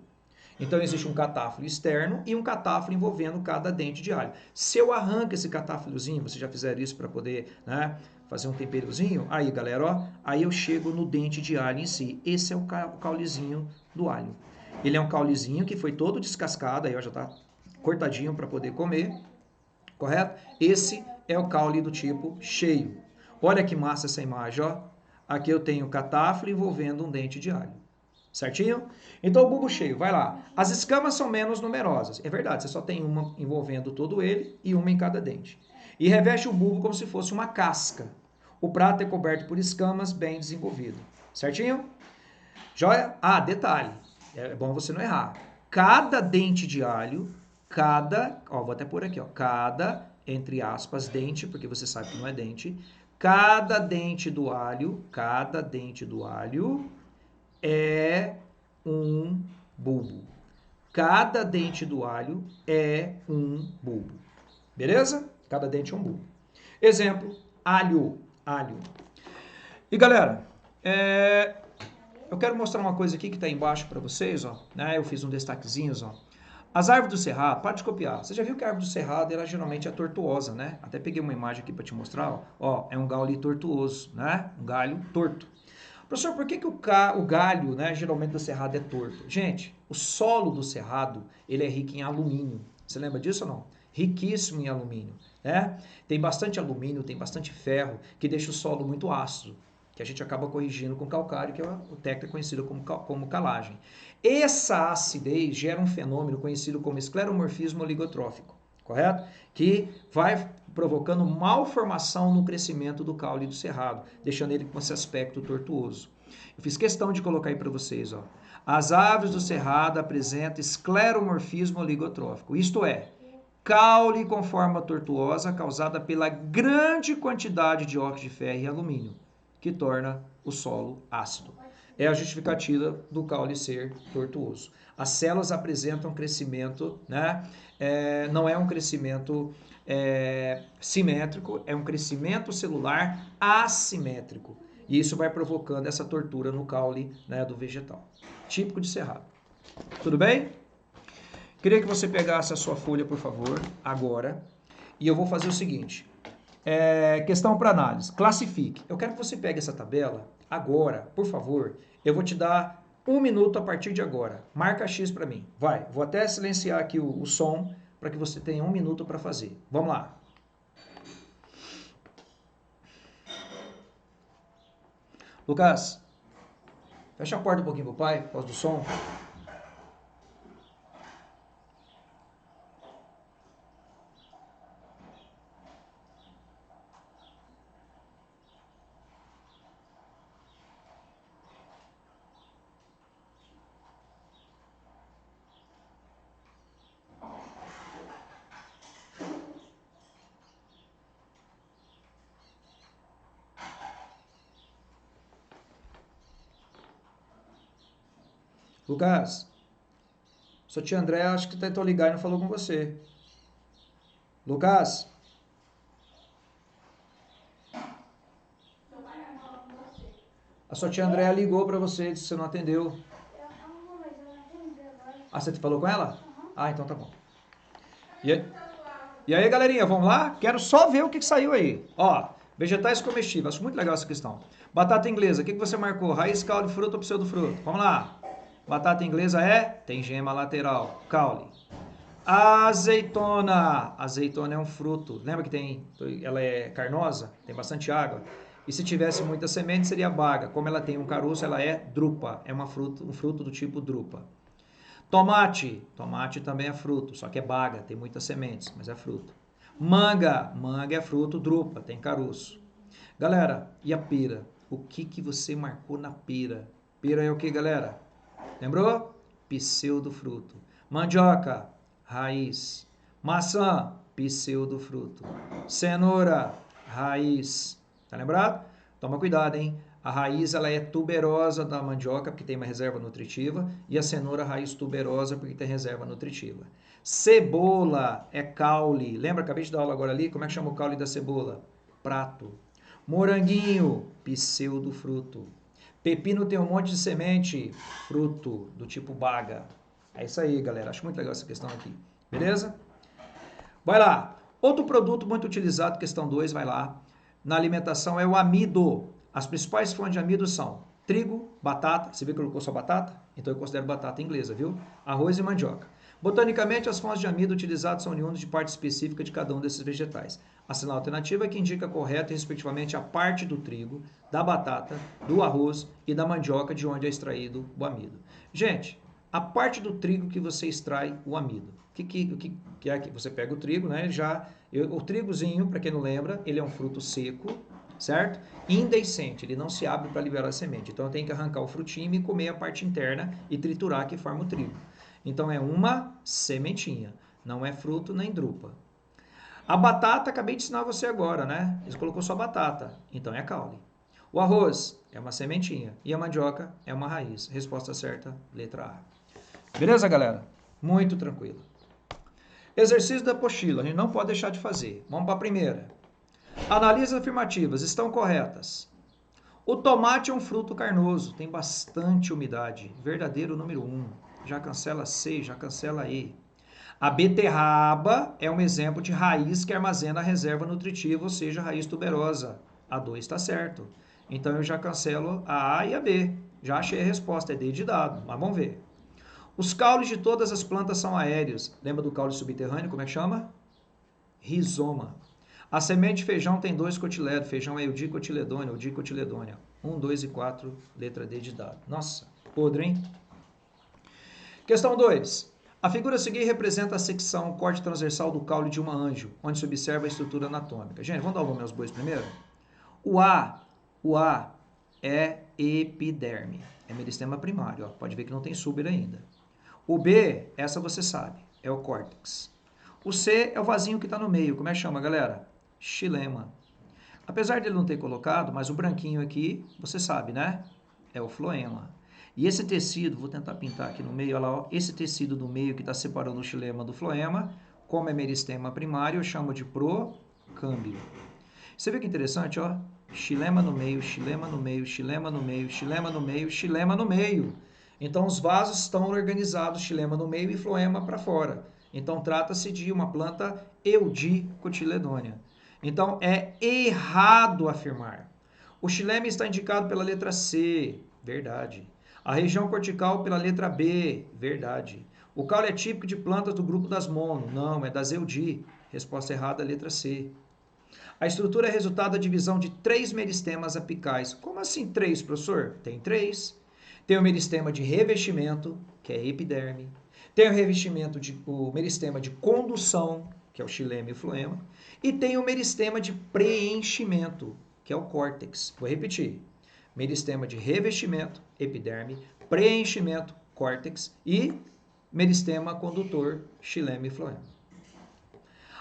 Então, existe um catáfilo externo e um catáfilo envolvendo cada dente de alho. Se eu arranco esse catáfilozinho, vocês já fizeram isso para poder, né, fazer um temperozinho? Aí, galera, ó, aí eu chego no dente de alho em si. Esse é o caulezinho do alho. Ele é um caulezinho que foi todo descascado, aí ó, já tá cortadinho para poder comer, correto? Esse é o caule do tipo cheio. Olha que massa essa imagem, ó. Aqui eu tenho catáfilo envolvendo um dente de alho. Certinho? Então, o bulbo cheio, vai lá. As escamas são menos numerosas. É verdade, você só tem uma envolvendo todo ele e uma em cada dente. E reveste o bulbo como se fosse uma casca. O prato é coberto por escamas bem desenvolvido. Certinho? Joia? Ah, detalhe. É bom você não errar. Cada dente de alho, ó, vou até pôr aqui, ó. Cada, entre aspas, dente, porque você sabe que não é dente. Cada dente do alho é um bulbo. Cada dente do alho é um bulbo. Beleza? Cada dente é um bulbo. Exemplo, alho. Alho. E galera, eu quero mostrar uma coisa aqui que está embaixo para vocês, ó. Né? Eu fiz um destaquezinhos, ó. As árvores do cerrado, para de copiar. Você já viu que a árvore do cerrado, ela geralmente é tortuosa, né? Até peguei uma imagem aqui para te mostrar, ó. Ó, é um galho tortuoso, né? Um galho torto. Professor, por que o galho, né, geralmente do cerrado é torto? Gente, o solo do cerrado, ele é rico em alumínio. Você lembra disso ou não? Riquíssimo em alumínio, né? Tem bastante alumínio, tem bastante ferro, que deixa o solo muito ácido, que a gente acaba corrigindo com calcário, que é o técnico conhecido como calagem. Essa acidez gera um fenômeno conhecido como escleromorfismo oligotrófico, correto? Que vai provocando malformação no crescimento do caule do cerrado, deixando ele com esse aspecto tortuoso. Eu fiz questão de colocar aí para vocês, ó. As árvores do cerrado apresentam escleromorfismo oligotrófico, isto é, caule com forma tortuosa causada pela grande quantidade de óxido de ferro e alumínio, que torna o solo ácido. É a justificativa do caule ser tortuoso. As células apresentam crescimento, né? Não é um crescimento simétrico, é um crescimento celular assimétrico. E isso vai provocando essa tortura no caule, né, do vegetal. Típico de cerrado. Tudo bem? Queria que você pegasse a sua folha, por favor, agora. E eu vou fazer o seguinte. Questão para análise. Classifique. Eu quero que você pegue essa tabela agora, por favor. Eu vou te dar 1 minuto a partir de agora. Marca X para mim. Vai. Vou até silenciar aqui o som para que você tenha 1 minuto para fazer. Vamos lá. Lucas, fecha a porta um pouquinho pro pai, por causa do som. Lucas, sua tia André acho que tentou ligar e não falou com você. Lucas? A sua tia André ligou para você, disse que você não atendeu. Ah, você falou com ela? Ah, então tá bom. E aí, galerinha, vamos lá? Quero só ver o que saiu aí. Ó, vegetais comestíveis. Acho muito legal essa questão. Batata inglesa, o que você marcou? Raiz, caule, fruto ou pseudofruto? Vamos lá. Batata inglesa tem gema lateral, caule. Azeitona. Azeitona é um fruto. Lembra que ela é carnosa? Tem bastante água. E se tivesse muita semente, seria baga. Como ela tem um caroço, ela é drupa. É um fruto do tipo drupa. Tomate. Tomate também é fruto, só que é baga, tem muitas sementes, mas é fruto. Manga. Manga é fruto, drupa, tem caroço. Galera, e a pera? O que você marcou na pera? Pera é o que, galera? Lembrou? Pseudofruto. Mandioca, raiz. Maçã, pseudofruto. Cenoura, raiz. Tá lembrado? Toma cuidado, hein? A raiz ela é tuberosa da mandioca, porque tem uma reserva nutritiva, e a cenoura raiz tuberosa, porque tem reserva nutritiva. Cebola é caule. Lembra? Acabei de dar aula agora ali. Como é que chama o caule da cebola? Prato. Moranguinho, pseudofruto. Pepino tem um monte de semente, fruto do tipo baga. É isso aí, galera. Acho muito legal essa questão aqui. Beleza? Vai lá. Outro produto muito utilizado, questão 2, vai lá. Na alimentação é o amido. As principais fontes de amido são trigo, batata. Você viu que eu colocou só batata? Então eu considero batata inglesa, viu? Arroz e mandioca. Botanicamente, as fontes de amido utilizadas são oriundas de parte específica de cada um desses vegetais. A sinal alternativa é que indica correta, respectivamente, a parte do trigo, da batata, do arroz e da mandioca de onde é extraído o amido. Gente, a parte do trigo que você extrai o amido. O que é que você pega o trigo, né? O trigozinho, para quem não lembra, ele é um fruto seco, certo? Indehiscente, ele não se abre para liberar a semente. Então eu tenho que arrancar o frutinho e comer a parte interna e triturar que forma o trigo. Então é uma sementinha, não é fruto nem drupa. A batata, acabei de ensinar você agora, né? Você colocou só batata, então é caule. O arroz é uma sementinha e a mandioca é uma raiz. Resposta certa, letra A. Beleza, galera? Muito tranquilo. Exercício da apostila, a gente não pode deixar de fazer. Vamos para a primeira. Analise as afirmativas, estão corretas. O tomate é um fruto carnoso, tem bastante umidade. Verdadeiro número 1. Já cancela C, já cancela E. A beterraba é um exemplo de raiz que armazena a reserva nutritiva, ou seja, raiz tuberosa. A 2 está certo. Então eu já cancelo a A e a B. Já achei a resposta, é D de dado, mas vamos ver. Os caules de todas as plantas são aéreos. Lembra do caule subterrâneo? Como é que chama? Rizoma. A semente de feijão tem 2 cotilédones. Feijão é eudicotiledônia ou dicotiledônia. 1, 2 e 4, letra D de dado. Nossa, podre, hein? Questão 2. A figura a seguir representa a secção corte transversal do caule de uma anjo, onde se observa a estrutura anatômica. Gente, vamos dar o nome aos bois primeiro? O A é epiderme. É meristema primário. Ó. Pode ver que não tem súbero ainda. O B, essa você sabe, é o córtex. O C é o vasinho que está no meio. Como é que chama, galera? Xilema. Apesar de ele não ter colocado, mas o branquinho aqui, você sabe, né? é o floema. E esse tecido, vou tentar pintar aqui no meio, olha lá, ó, esse tecido do meio que está separando o xilema do floema, como é meristema primário, eu chamo de procâmbio. Você vê que interessante, ó? Xilema no meio, xilema no meio, xilema no meio, xilema no meio, xilema no meio. Então os vasos estão organizados, xilema no meio e floema para fora. Então trata-se de uma planta eudicotiledônea. Então é errado afirmar. O xilema está indicado pela letra C, verdade. A região cortical pela letra B, verdade. O caule é típico de plantas do grupo das mono, não, é das eudi. Resposta errada, letra C. A estrutura é resultado da divisão de 3 meristemas apicais. Como assim 3, professor? Tem 3. Tem o meristema de revestimento, que é a epiderme. Tem o meristema de condução, que é o xilema e o floema. E tem o meristema de preenchimento, que é o córtex. Vou repetir. Meristema de revestimento, epiderme, preenchimento, córtex e meristema condutor, xilema e floema.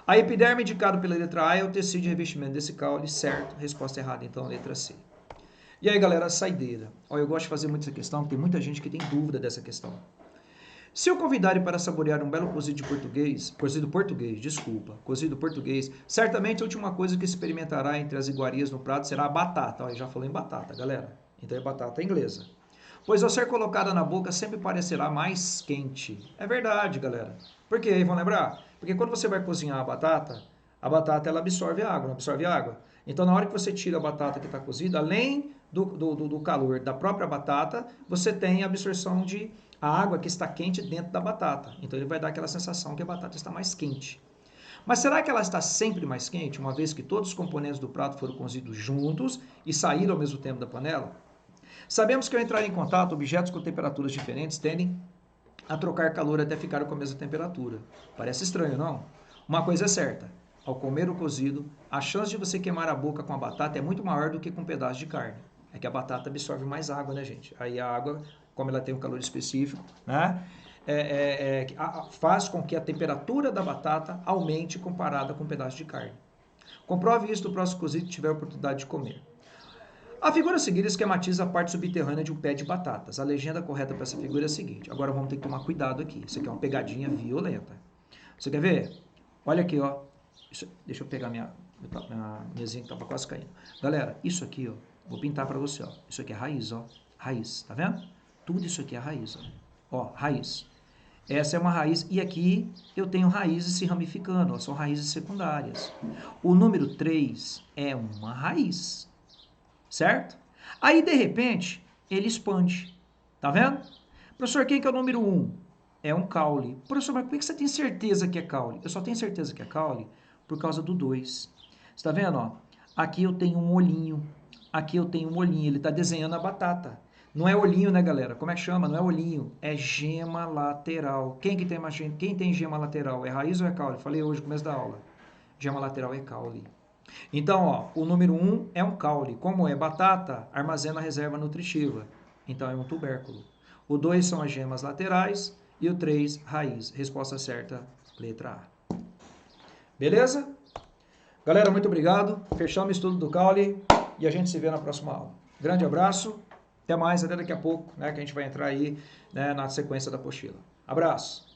A epiderme indicado pela letra A é o tecido de revestimento desse caule, certo? Resposta errada, então, letra C. E aí, galera, a saideira. Ó, eu gosto de fazer muito essa questão, porque tem muita gente que tem dúvida dessa questão. Se eu convidarem para saborear um belo cozido português, certamente a última coisa que experimentará entre as iguarias no prato será a batata. Ó, eu já falei em batata, galera. Então é batata inglesa. Pois ao ser colocada na boca sempre parecerá mais quente. É verdade, galera. Por quê? Vão lembrar? Porque quando você vai cozinhar a batata ela absorve água, não absorve água? Então na hora que você tira a batata que está cozida, além do calor da própria batata, você tem a absorção de a água que está quente dentro da batata. Então ele vai dar aquela sensação que a batata está mais quente. Mas será que ela está sempre mais quente, uma vez que todos os componentes do prato foram cozidos juntos e saíram ao mesmo tempo da panela? Sabemos que ao entrar em contato, objetos com temperaturas diferentes tendem a trocar calor até ficar com a mesma temperatura. Parece estranho, não? Uma coisa é certa, ao comer o cozido, a chance de você queimar a boca com a batata é muito maior do que com um pedaço de carne. É que a batata absorve mais água, né, gente? Aí a água, como ela tem um calor específico, né, faz com que a temperatura da batata aumente comparada com um pedaço de carne. Comprove isso no próximo cozido que tiver a oportunidade de comer. A figura a seguir esquematiza a parte subterrânea de um pé de batatas. A legenda correta para essa figura é a seguinte. Agora vamos ter que tomar cuidado aqui. Isso aqui é uma pegadinha violenta. Você quer ver? Olha aqui, ó. Deixa eu pegar minha mesinha que estava quase caindo. Galera, isso aqui, ó. Vou pintar para você, ó. Isso aqui é raiz, ó. Raiz, tá vendo? Tudo isso aqui é raiz, ó. Ó, raiz. Essa é uma raiz e aqui eu tenho raízes se ramificando, ó. São raízes secundárias. O número 3 é uma raiz. Certo? Aí, de repente, ele expande. Tá vendo? Professor, quem que é o número 1? É um caule. Professor, mas por que você tem certeza que é caule? Eu só tenho certeza que é caule por causa do 2. Você tá vendo? Ó? Aqui eu tenho um olhinho. Aqui eu tenho um olhinho. Ele tá desenhando a batata. Não é olhinho, né, galera? Como é que chama? Não é olhinho. É gema lateral. Quem tem gema lateral? É raiz ou é caule? Falei hoje no começo da aula. Gema lateral é caule. Então, ó, o número 1 é um caule. Como é batata, armazena a reserva nutritiva. Então, é um tubérculo. O 2 são as gemas laterais e o 3, raiz. Resposta certa, letra A. Beleza? Galera, muito obrigado. Fechamos o estudo do caule e a gente se vê na próxima aula. Grande abraço. Até mais, até daqui a pouco, né, que a gente vai entrar aí, né, na sequência da apostila. Abraço.